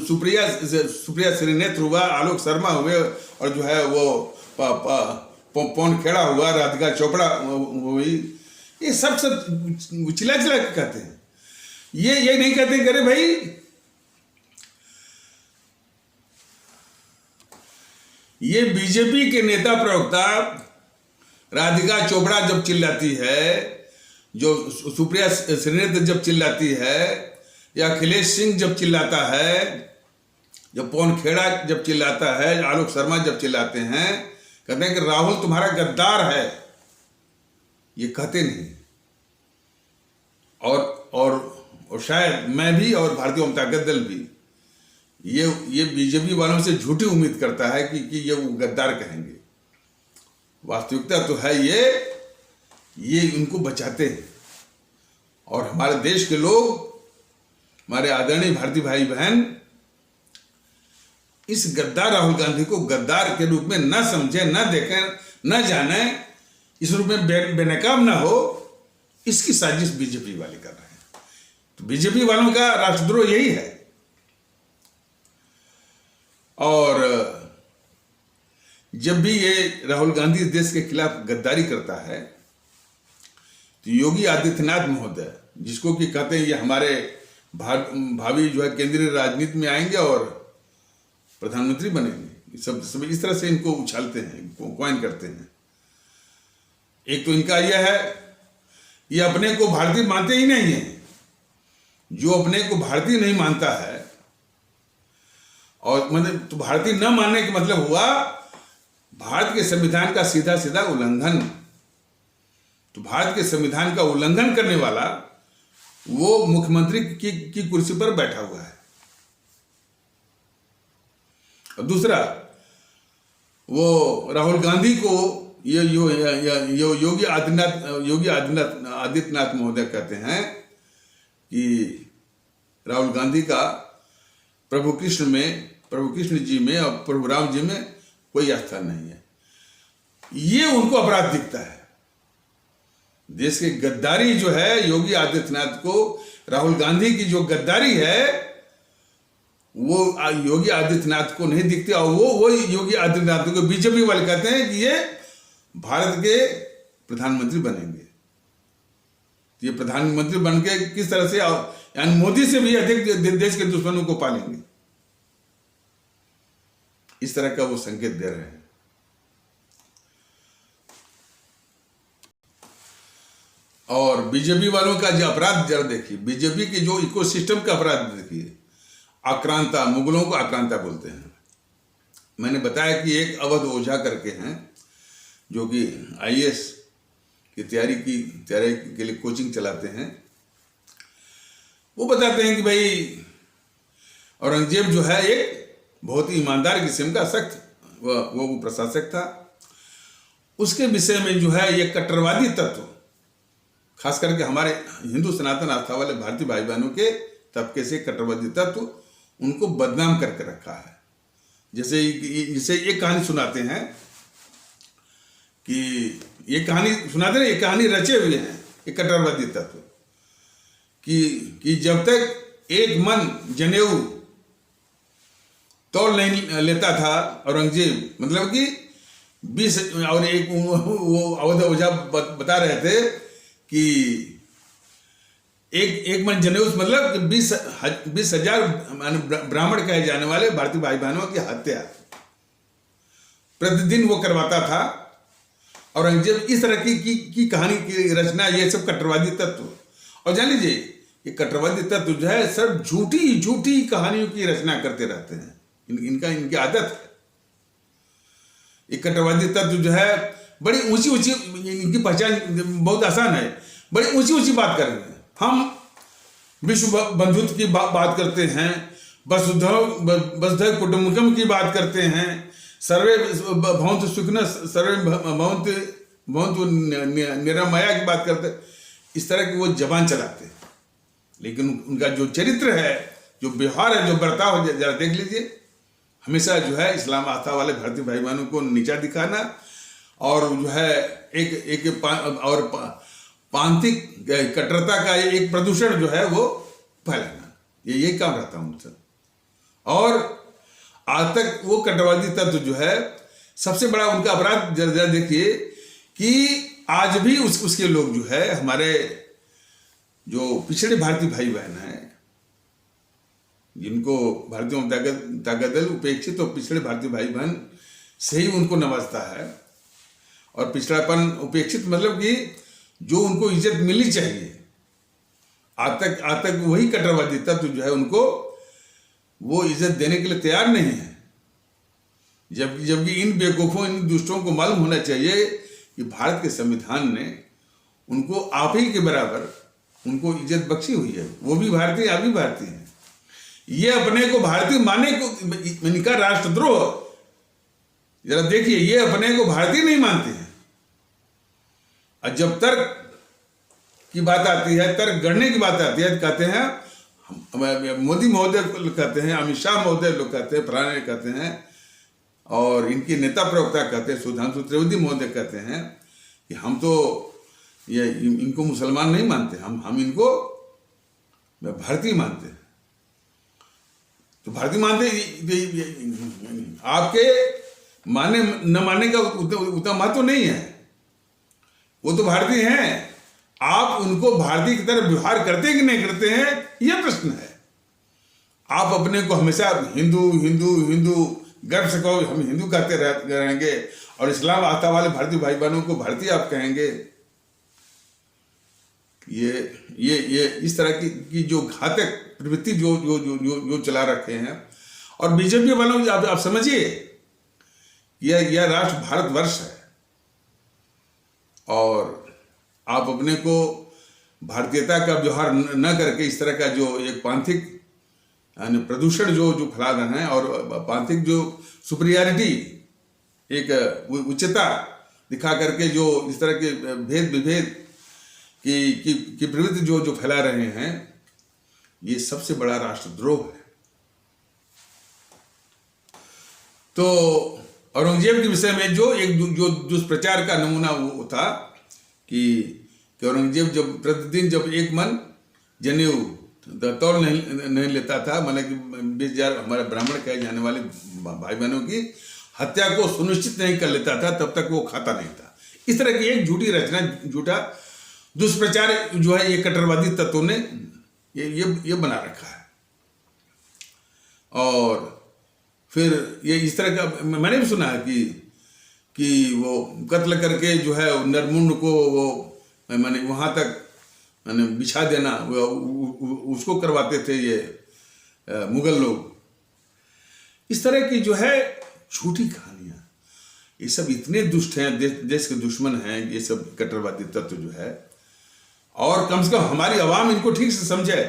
सुप्रिया श्रीनेत्र हुआ, आलोक शर्मा हुए, और जो है वो पवन खेड़ा हुआ, राधिका चोपड़ा हुई, ये सब चिल्ला के कहते हैं। ये नहीं कहते कि अरे भाई ये बीजेपी के नेता प्रवक्ता राधिका चोपड़ा जब चिल्लाती है, जो सुप्रिया श्रीनेत्र जब चिल्लाती है, या अखिलेश सिंह जब चिल्लाता है, जब पवन खेड़ा जब चिल्लाता है, आलोक शर्मा जब चिल्लाते हैं, कहते हैं कि राहुल तुम्हारा गद्दार है, ये कहते नहीं। और शायद मैं भी और भारतीय जनता दल भी ये बीजेपी वालों से झूठी उम्मीद करता है कि ये वो गद्दार कहेंगे। वास्तविकता तो है ये उनको बचाते हैं। और हमारे देश के लोग, हमारे आदरणीय भारतीय भाई बहन, इस गद्दार राहुल गांधी को गद्दार के रूप में न समझे, न देखें, न जाने, इस रूप में बेनकाब ना हो, इसकी साजिश बीजेपी वाले कर रहे हैं। तो बीजेपी वालों का राष्ट्रद्रोह यही है। और जब भी ये राहुल गांधी देश के खिलाफ गद्दारी करता है, तो योगी आदित्यनाथ महोदय, जिसको कि कहते हैं ये हमारे भावी जो है केंद्रीय राजनीति में आएंगे और प्रधानमंत्री बनेंगे, सब इस तरह से इनको उछालते हैं, क्वाइन करते हैं। एक तो इनका यह है, ये अपने को भारतीय मानते ही नहीं है। जो अपने को भारतीय नहीं मानता है, और मतलब तो भारतीय न मानने का मतलब हुआ भारत के संविधान का सीधा उल्लंघन। तो भारत के संविधान का उल्लंघन करने वाला वो मुख्यमंत्री की कुर्सी पर बैठा हुआ है। और दूसरा, वो राहुल गांधी को ये योगी आदित्यनाथ महोदय कहते हैं कि राहुल गांधी का प्रभु कृष्ण जी में और प्रभु राम जी में कोई आस्था नहीं है। ये उनको अपराध दिखता है। देश की गद्दारी जो है योगी आदित्यनाथ को, राहुल गांधी की जो गद्दारी है वो योगी आदित्यनाथ को नहीं दिखती। और वो योगी आदित्यनाथ को बीजेपी वाले कहते हैं कि ये भारत के प्रधानमंत्री बनेंगे। ये प्रधानमंत्री बन के किस तरह से, यानी मोदी से भी अधिक देश के दुश्मनों को पालेंगे, इस तरह का वो संकेत दे रहे हैं। और बीजेपी वालों का जो अपराध जरा देखिए, बीजेपी के जो इकोसिस्टम का अपराध देखिए। आक्रांता, मुगलों को आक्रांता बोलते हैं। मैंने बताया कि एक अवध ओझा करके हैं, जो कि IAS की तैयारी के लिए कोचिंग चलाते हैं। वो बताते हैं कि भाई औरंगजेब जो है एक बहुत ही ईमानदार किस्म का सख्त वो प्रशासक था। उसके विषय में जो है ये कट्टरवादी तत्व, खास करके हमारे हिंदू सनातन आस्था वाले भारतीय भाई बहनों के तबके से कट्टरवादी तत्व उनको बदनाम करके रखा है। जैसे एक कहानी सुनाते हैं कि ये कहानी रचे हुए हैं ये कट्टरवादी तत्व कि जब तक एक मन जनेऊ तौल नहीं लेता था औरंगजेब, मतलब कि 20 और एक वो अवध ओझा बता रहे थे कि एक मन जनेऊ मतलब 20,000 ब्राह्मण कहे जाने वाले भारतीय भाई बहनों की हत्या प्रतिदिन वो करवाता था। औरंगजेब इस तरह की कहानी की रचना, ये सब कट्टरवादी तत्व, और जान लीजिए ये कट्टरवादी तत्व जो है सब झूठी झूठी कहानियों की रचना करते रहते हैं। इनकी आदत है। ये कट्टरवादी तत्व जो है बड़ी ऊंची ऊंची, इनकी पहचान बहुत आसान है, बड़ी ऊंची ऊंची बात कर रहे हैं। हम विश्व बंधुत्व की बात करते हैं, वसुधैव कुटुंबकम की बात करते हैं, सर्वे भवन्तु सुखिनः सर्वे भवन्तु निरामया की बात करते हैं। इस तरह की वो जबान चलाते हैं, लेकिन उनका जो चरित्र है, जो व्यवहार है, जो बर्ताव है, जरा देख लीजिए। हमेशा जो है इस्लाम आस्था वाले भारतीय भाई बहनों को नीचा दिखाना और जो है एक पांथिक कट्टरता का एक प्रदूषण जो है वो फैलाना, यही काम रहता है उनसे। और आज तक वो कट्टरवादी तत्व जो है सबसे बड़ा उनका अपराध जरा देखिए कि आज भी उसके लोग जो है, हमारे जो पिछड़े भारतीय भाई बहन हैं, जिनको भारतीय ताकत दल उपेक्षित और पिछड़े भारतीय भाई बहन से ही उनको नवाजता है। और पिछड़ापन उपेक्षित मतलब कि जो उनको इज्जत मिलनी चाहिए, आज तक वही कट्टरवादी तत्व जो है उनको वो इज्जत देने के लिए तैयार नहीं है। जबकि इन बेवकूफ़ों, इन दुष्टों को मालूम होना चाहिए कि भारत के संविधान ने उनको आप ही के बराबर उनको इज्जत बख्शी हुई है। वो भी भारतीय, आप भी भारतीय हैं। ये अपने को भारतीय माने को इनका राष्ट्रद्रोह, जरा देखिए, ये अपने को भारतीय नहीं मानते हैं। और जब तर्क की बात आती है, तर्क गढ़ने की बात आती है, तो कहते हैं मोदी महोदय कहते हैं, अमित शाह महोदय लोग कहते हैं, फलाने कहते हैं, और इनके नेता प्रवक्ता कहते हैं, सुधांशु त्रिवेदी महोदय कहते हैं कि हम तो ये इनको मुसलमान नहीं मानते, हम इनको भारतीय मानते हैं। तो भारतीय मानते, आपके माने न मानने का उतना महत्व नहीं है। वो तो भारतीय हैं, आप उनको भारतीय की तरह व्यवहार करते कि नहीं करते हैं, यह प्रश्न है। आप अपने को हमेशा हिंदू हिंदू हिंदू गर्व से कहो, हम हिंदू कहते रहेंगे, और इस्लाम आस्था वाले भारतीय भाई बहनों को भारतीय आप कहेंगे। ये इस तरह की जो घातक प्रवृत्ति जो चला रखे हैं। और बीजेपी वालों, आप समझिए, यह राष्ट्र भारतवर्ष है, और आप अपने को भारतीयता का व्यवहार न करके इस तरह का जो एक पांथिक प्रदूषण जो फैला रहे हैं, और पांथिक जो सुपीरियरिटी, एक उच्चता दिखा करके जो इस तरह के भेद विभेद की प्रवृत्ति जो फैला रहे हैं, ये सबसे बड़ा राष्ट्रद्रोह है। तो औरंगजेब के विषय में जो दुष्प्रचार का नमूना वो था कि औरंगजेब जब प्रतिदिन जब एक मन जनेऊ तौल नहीं लेता था, मतलब कि 20,000 हमारे ब्राह्मण कहे जाने वाले भाई बहनों की हत्या को सुनिश्चित नहीं कर लेता था, तब तक वो खाता नहीं था। इस तरह की एक झूठी रचना, झूठा दुष्प्रचार जो है ये कट्टरवादी तत्वों ने ये बना रखा है। और फिर ये इस तरह का मैंने भी सुना है कि वो कत्ल करके जो है नरमुंड को वो मैंने वहाँ तक मैंने बिछा देना, उसको करवाते थे ये मुगल लोग। इस तरह की जो है झूठी कहानियाँ, ये सब इतने दुष्ट हैं, देश के दुश्मन हैं ये सब कट्टरवादी तत्व जो है। और कम से कम हमारी आवाम इनको ठीक से समझे।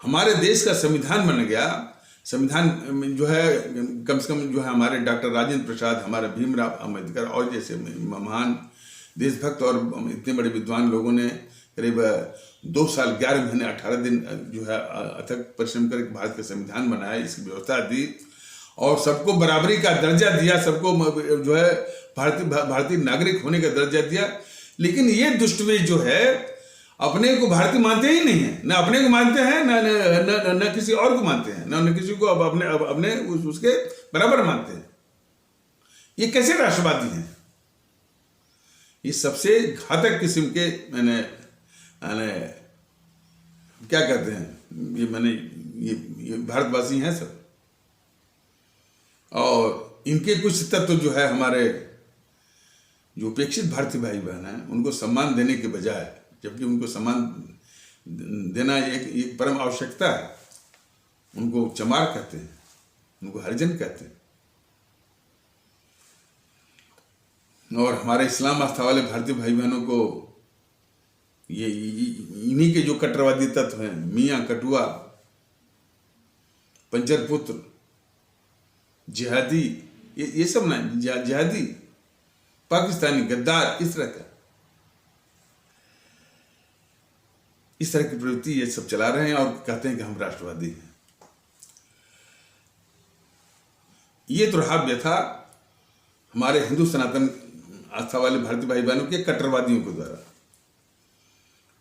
हमारे देश का संविधान बन गया, संविधान जो है कम से कम जो है हमारे डॉक्टर राजेंद्र प्रसाद, हमारे भीमराव अम्बेडकर और जैसे महान देशभक्त और इतने बड़े विद्वान लोगों ने करीब 2 साल 11 महीने 18 दिन जो है अथक परिश्रम कर भारत का संविधान बनाया, इसकी व्यवस्था दी और सबको बराबरी का दर्जा दिया, सबको जो है भारतीय नागरिक होने का दर्जा दिया। लेकिन ये दुष्टवीर जो है अपने को भारतीय मानते ही नहीं है, ना अपने को मानते हैं न किसी और को मानते हैं, न किसी को अपने उसके बराबर मानते हैं। ये कैसे राष्ट्रवादी हैं? ये सबसे घातक किस्म के मैंने क्या कहते हैं, ये मैंने ये भारतवासी हैं सब, और इनके कुछ तत्व जो है हमारे जो उपेक्षित भारतीय भाई बहन हैं उनको सम्मान देने के बजाय, जबकि उनको सम्मान देना एक परम आवश्यकता है, उनको चमार कहते हैं, उनको हरिजन कहते हैं। और हमारे इस्लाम आस्था वाले भारतीय भाई बहनों को ये इन्हीं के जो कट्टरवादी तत्व हैं, मियाँ कटुआ, पंजर पुत्र, जिहादी, ये सब ना, जिहादी, पाकिस्तानी गद्दार, इस तरह की प्रवृत्ति ये सब चला रहे हैं और कहते हैं कि हम राष्ट्रवादी हैं। ये तो रहा व्यथा हमारे हिंदू सनातन आस्था वाले भारतीय भाई बहनों के कट्टरवादियों के द्वारा।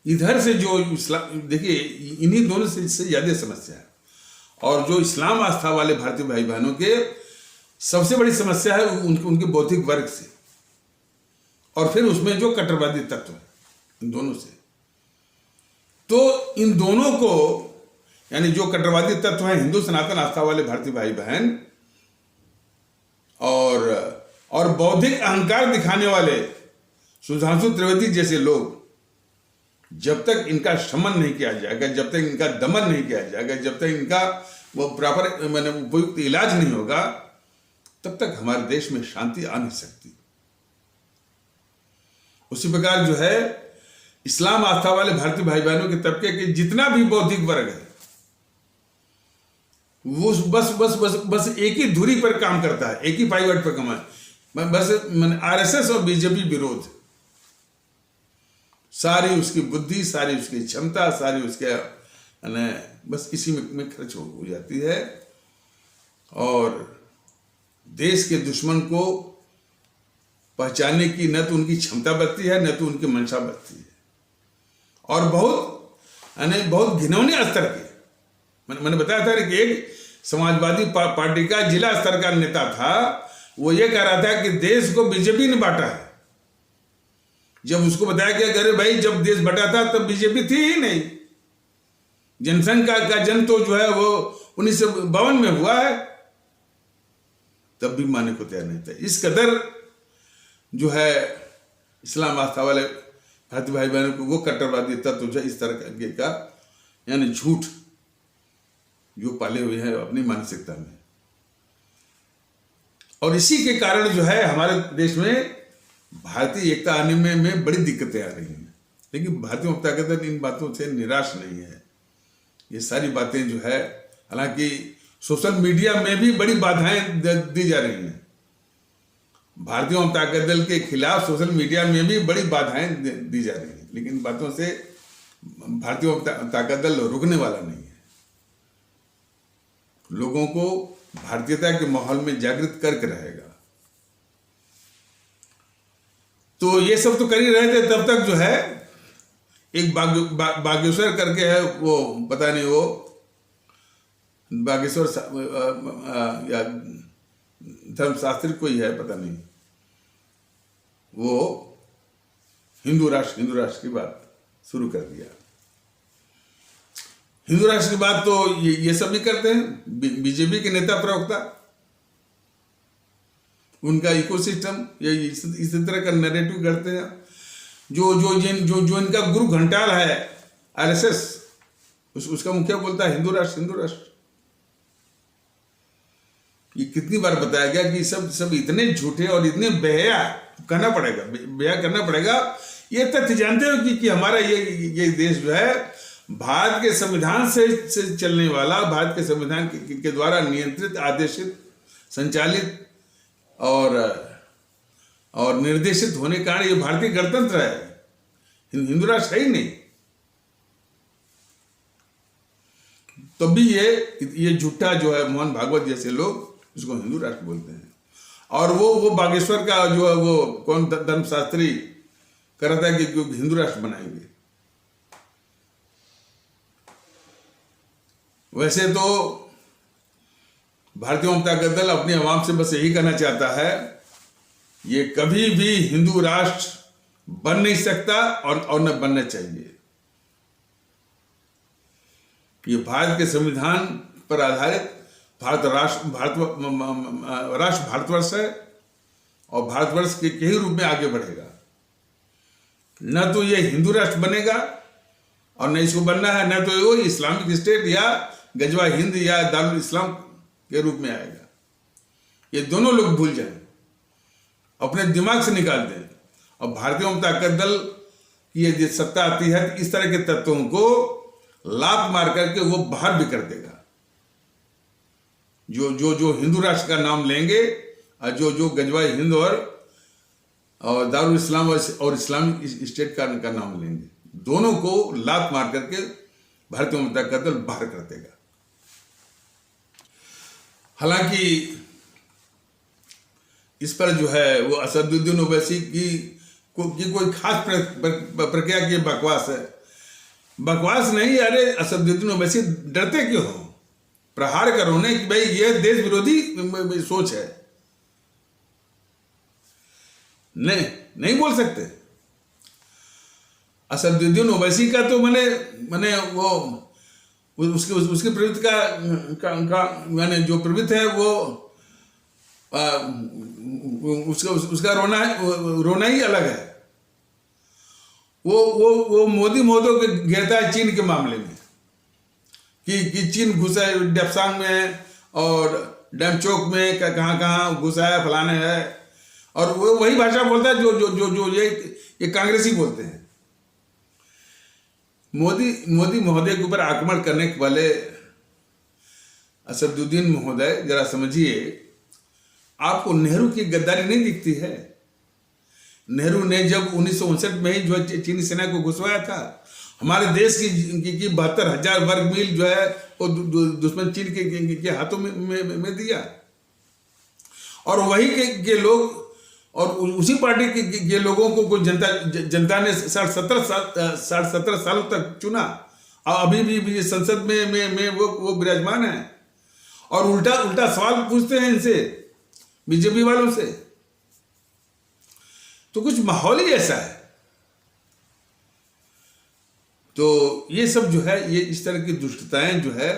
इधर से जो इस्लाम, देखिए इन्हीं दोनों से ज्यादा समस्या है, और जो इस्लाम आस्था वाले भारतीय भाई बहनों के सबसे बड़ी समस्या है उनके बौद्धिक वर्ग से, और फिर उसमें जो कट्टरवादी तत्व है, इन दोनों से। तो इन दोनों को, यानी जो कट्टरवादी तत्व हैं हिंदू सनातन आस्था वाले भारतीय भाई बहन, और बौद्धिक अहंकार दिखाने वाले सुधांशु त्रिवेदी जैसे लोग, जब तक इनका शमन नहीं किया जाएगा, जब तक इनका दमन नहीं किया जाएगा, जब तक इनका वो प्रॉपर मैंने उपयुक्त इलाज नहीं होगा, तब तक हमारे देश में शांति आ नहीं सकती। उसी प्रकार जो है इस्लाम आस्था वाले भारतीय भाई बहनों के तबके के जितना भी बौद्धिक वर्ग है, वो बस एक ही धुरी पर काम करता है, एक ही पाइवट पर कमाए, बस आरएसएस और बीजेपी विरोध। सारी उसकी बुद्धि, सारी उसकी क्षमता, सारी उसके बस इसी में खर्च हो जाती है, और देश के दुश्मन को पहचानने की न तो उनकी क्षमता बचती है, न तो उनकी मंशा बचती है। और बहुत घिनौने स्तर के, मैंने बताया था कि एक समाजवादी पार्टी का जिला स्तर का नेता था, वो ये कह रहा था कि देश को बीजेपी ने बांटा है। जब उसको बताया गया, अरे भाई जब देश बटा था तब बीजेपी थी ही नहीं, जनसंघ का जन्म तो जो है वो 1952 में हुआ है, तब भी मानने को तैयार नहीं था। इस कदर जो है इस्लाम आस्था वाले भारतीय भाई बहनों को वो कट्टरवादी तत्व जो इस तरह का यानी झूठ जो पाले हुए हैं अपनी मानसिकता में, और इसी के कारण जो है हमारे देश में भारतीय एकता आने में बड़ी दिक्कतें आ रही हैं। लेकिन भारतीय जनता दल इन बातों से निराश नहीं है। ये सारी बातें जो है, हालांकि सोशल मीडिया में भी बड़ी बाधाएं दी जा रही हैं, भारतीय जनता दल के खिलाफ सोशल मीडिया में भी बड़ी बाधाएं दी जा रही हैं, लेकिन बातों से भारतीय जनता दल रुकने वाला नहीं है। लोगों को भारतीयता के माहौल में जागृत करके रहेगा। तो ये सब तो कर ही रहे थे, तब तक जो है एक बागेश्वर करके है, वो पता नहीं वो बागेश्वर या धर्मशास्त्री कोई है पता नहीं, वो हिंदू राष्ट्र की बात शुरू कर दिया। हिंदू राष्ट्र की बात तो ये सब भी करते हैं, बीजेपी के नेता प्रवक्ता, उनका इकोसिस्टम ये इसी तरह का नैरेटिव करते हैं। जो इनका गुरु घंटाल है आरएसएस, उसका मुखिया बोलता है हिंदू राष्ट्र। ये कितनी बार बताया गया कि सब इतने झूठे और इतने बेहया करना पड़ेगा। ये तथ्य जानते हो कि हमारा ये देश जो है भारत के संविधान से चलने वाला, भारत के संविधान के द्वारा नियंत्रित, आदेशित, संचालित और निर्देशित होने के कारण ये भारतीय गणतंत्र है, हिंदू राष्ट्र है ही नहीं। तो भी ये झूठा जो है मोहन भागवत जैसे लोग उसको हिंदू राष्ट्र बोलते हैं। और वो बागेश्वर का जो है वो कौन धर्मशास्त्री कर रहा था कि हिंदू राष्ट्र बनाएंगे। वैसे तो भारतीय जनता दल अपनी आवाम से बस यही कहना चाहता है, ये कभी भी हिंदू राष्ट्र बन नहीं सकता और न बनना चाहिए। ये भारत के संविधान पर आधारित राष्ट्र भारतवर्ष है और भारतवर्ष के ही रूप में आगे बढ़ेगा। न तो ये हिंदू राष्ट्र बनेगा और न इसको बनना है, न तो वो इस्लामिक स्टेट या गजवा हिंद या दारुल इस्लाम के रूप में आएगा। ये दोनों लोग भूल जाएं, अपने दिमाग से निकाल दें। और भारतीय ताकत दल की ये सत्ता आती है तो इस तरह के तत्वों को लात मार करके वो बाहर भी कर देगा। जो हिंदू राष्ट्र का नाम लेंगे और जो गजवा हिंद और दारुल इस्लाम और इस्लामिक स्टेट का नाम लेंगे, दोनों को लात मार करके भारतीय जनता दल बाहर कर देगा। हालांकि इस पर जो है वो असदुद्दीन ओवैसी की कोई खास प्रक्रिया की बकवास है। बकवास नहीं, अरे असदुद्दीन ओवैसी डरते क्यों हो? प्रहार करो ने कि भाई ये देश विरोधी सोच है। नहीं बोल सकते। असदुद्दीन ओवैसी का तो मैंने वो उसके प्रवृत्ति का मैंने जो प्रवृत्ति है वो उसका रोना ही अलग है। वो मोदी महोदय के घेरता है चीन के मामले में कि चीन घुसा है डेप्सांग में और डैमचौक में कहाँ घुसा है, फलाने है, और वो वही भाषा बोलता है जो ये कांग्रेसी बोलते हैं। मोदी महोदय के ऊपर आक्रमण करने वाले असदुद्दीन महोदय, जरा समझिए, आपको नेहरू की गद्दारी नहीं दिखती है? नेहरू ने जब 1959 में ही जो चीनी सेना को घुसवाया था, हमारे देश की 72,000 वर्ग मील जो है वो दुश्मन चीन के हाथों में दिया। और वही के लोग और उसी पार्टी के लोगों को जनता ने 60-70 सालों तक चुना और अभी भी संसद में वो विराजमान है और उल्टा सवाल पूछते हैं इनसे, बीजेपी वालों से। तो कुछ माहौल ही ऐसा है। तो ये सब जो है, ये इस तरह की दुष्टताएं जो है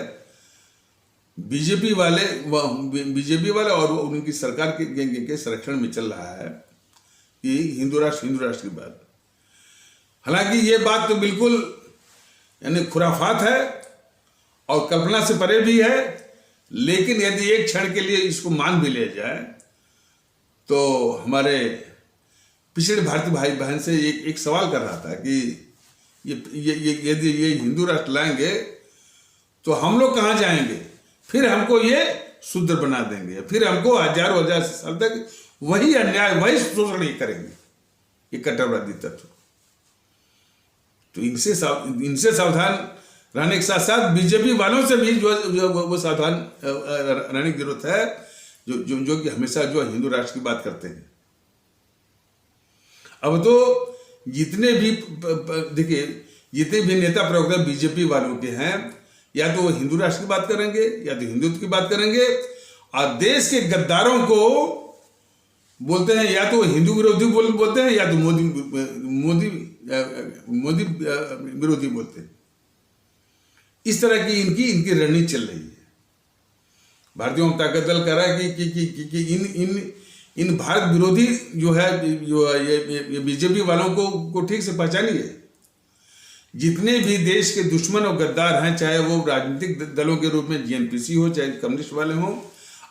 बीजेपी वाले और उनकी सरकार के संरक्षण में चल रहा है कि हिंदू राष्ट्र की बात। हालांकि ये बात तो बिल्कुल यानी खुराफात है और कल्पना से परे भी है, लेकिन यदि एक क्षण के लिए इसको मान भी ले जाए तो हमारे पिछड़े भारतीय भाई बहन से एक सवाल कर रहा था कि यदि ये हिंदू राष्ट्र लाएंगे तो हम लोग कहाँ जाएंगे? फिर हमको ये शूद्र बना देंगे, फिर हमको हजारों साल तक वही अन्याय, वही शोषण ही करेंगे ये कट्टरवादी तत्व। तो इनसे सावधान रहने के साथ साथ बीजेपी वालों से भी जो वो सावधान रहने की जरूरत है, जो कि हमेशा जो हिंदू राष्ट्र की बात करते हैं। अब तो जितने भी नेता प्रवक्ता बीजेपी वालों के हैं, या तो वो हिंदू राष्ट्र की बात करेंगे या तो हिंदुत्व की बात करेंगे, और देश के गद्दारों को बोलते हैं या तो हिंदू विरोधी बोलते हैं या तो मोदी विरोधी बोलते हैं। इस तरह की इनकी रणनीति चल रही है। भारतीय जनता दल कह रहा है कि इन भारत विरोधी जो है ये बीजेपी वालों को ठीक से पहचानिए। जितने भी देश के दुश्मन और गद्दार हैं, चाहे वो राजनीतिक दलों के रूप में जीएनपीसी हो, चाहे कम्युनिस्ट वाले हों,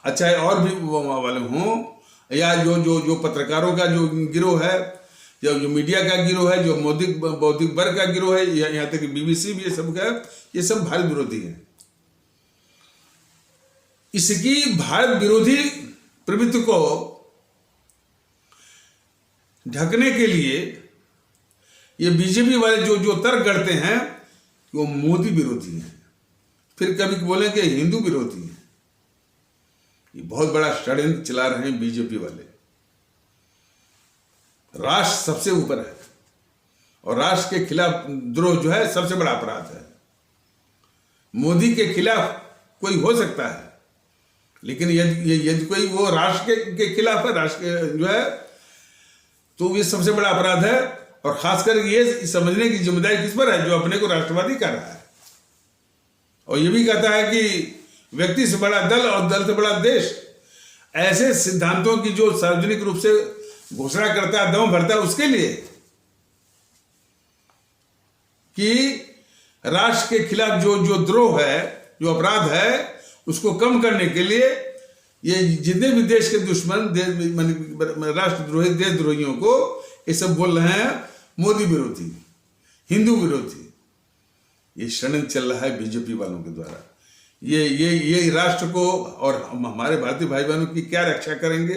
चाहे और भी वाले हों, या जो पत्रकारों का जो गिरोह है, जो मीडिया का गिरोह है, जो बौद्धिक वर्ग का गिरोह है, यहाँ तक कि बीबीसी भी ये सब भारत विरोधी है। इसकी भारत विरोधी प्रवृत्ति को ढकने के लिए ये बीजेपी वाले जो तर्क करते हैं वो मोदी विरोधी हैं, फिर कभी बोलेंगे हिंदू विरोधी हैं। ये बहुत बड़ा षड्यंत्र चला रहे हैं बीजेपी वाले। राष्ट्र सबसे ऊपर है और राष्ट्र के खिलाफ द्रोह जो है सबसे बड़ा अपराध है। मोदी के खिलाफ कोई हो सकता है, लेकिन यदि कोई वो राष्ट्र के खिलाफ है, राष्ट्र जो है, तो ये सबसे बड़ा अपराध है। और खासकर ये समझने की जिम्मेदारी किस पर है? जो अपने को राष्ट्रवादी कर रहा है। और ये भी कहता है कि व्यक्ति से बड़ा दल और दल से बड़ा देश। ऐसे सिद्धांतों की जो सार्वजनिक रूप से घोषणा करता है, दम भरता है उसके लिए कि राष्ट्र के खिलाफ जो द्रोह है, जो अपराध है, उसको कम करने के लिए ये जितने भी देश के दुश्मन, राष्ट्रद्रोही, देशद्रोहियों को ये सब बोल रहे हैं मोदी विरोधी, हिंदू विरोधी। ये षड्यंत्र चल रहा है बीजेपी वालों के द्वारा। ये राष्ट्र को और हमारे भारतीय भाई बहनों की क्या रक्षा करेंगे?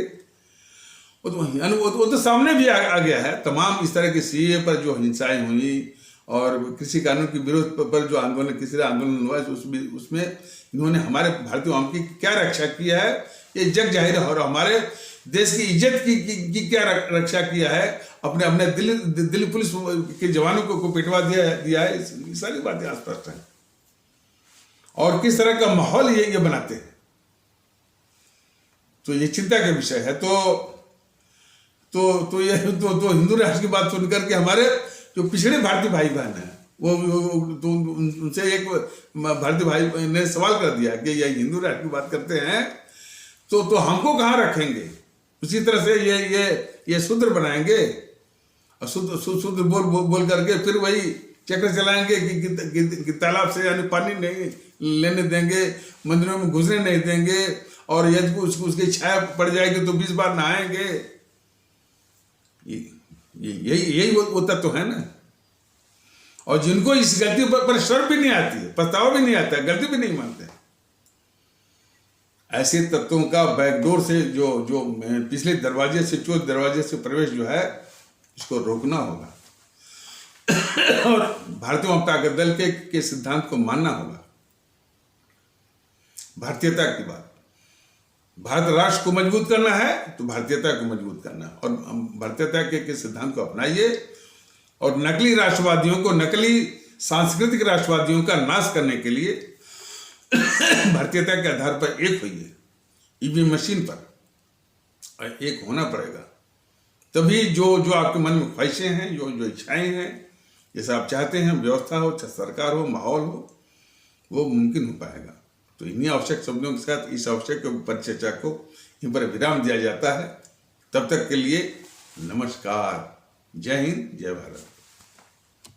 वो तो सामने भी आ गया है। तमाम इस तरह के सीए पर जो हिंसाएं हुई और कृषि कानून के विरोध पर जो आंदोलन, किसी आंदोलन हुआ, उसमें इन्होंने हमारे भारतीय आवाम की क्या रक्षा किया है, ये जग जाहिर है। और हमारे देश की इज्जत की क्या रक्षा किया है, अपने दिल्ली पुलिस के जवानों को पिटवा दिया है, ये सारी बातें स्पष्ट हैं। और किस तरह का माहौल ये बनाते हैं, तो ये चिंता का विषय है। तो हिंदू राष्ट्र की बात सुनकर के हमारे जो पिछड़े भारतीय भाई बहन हैं, वो तो उनसे एक भारतीय भाई ने सवाल कर दिया कि ये हिंदू राष्ट्र की बात करते हैं तो हमको कहाँ रखेंगे? उसी तरह से ये शूद्र बनाएंगे और शूद्र बोल करके फिर वही चक्र चलाएंगे कि तालाब से यानी पानी नहीं लेने देंगे, मंदिरों में घुसने नहीं देंगे, और यदि उसकी छाया पड़ जाएगी तो 20 बार नहाएंगे। यही वो तत्व है ना। और जिनको इस गलती पर शर्म भी नहीं आती है, पछतावा भी नहीं आता है, गलती भी नहीं मानते, ऐसे तत्वों का बैकडोर से जो पिछले दरवाजे से, चौथ दरवाजे से प्रवेश जो है, इसको रोकना होगा और भारतीय जनता दल के सिद्धांत को मानना होगा। भारतीयता की बात, भारत राष्ट्र को मजबूत करना है तो भारतीयता को मजबूत करना है, और भारतीयता के सिद्धांत को अपनाइए और नकली राष्ट्रवादियों को, नकली सांस्कृतिक राष्ट्रवादियों का नाश करने के लिए भारतीयता के आधार पर एक होइए, ईवीएम मशीन पर एक होना पड़ेगा। तभी जो आपके मन में ख्वाहिशें हैं, जो इच्छाएं हैं, जैसा आप चाहते हैं, व्यवस्था हो, सरकार हो, माहौल हो, वो मुमकिन हो पाएगा। तो इन्हीं आवश्यक शब्दों के साथ इस आवश्यक परिचर्चा को यहीं पर विराम दिया जाता है। तब तक के लिए नमस्कार। जय हिंद, जय भारत।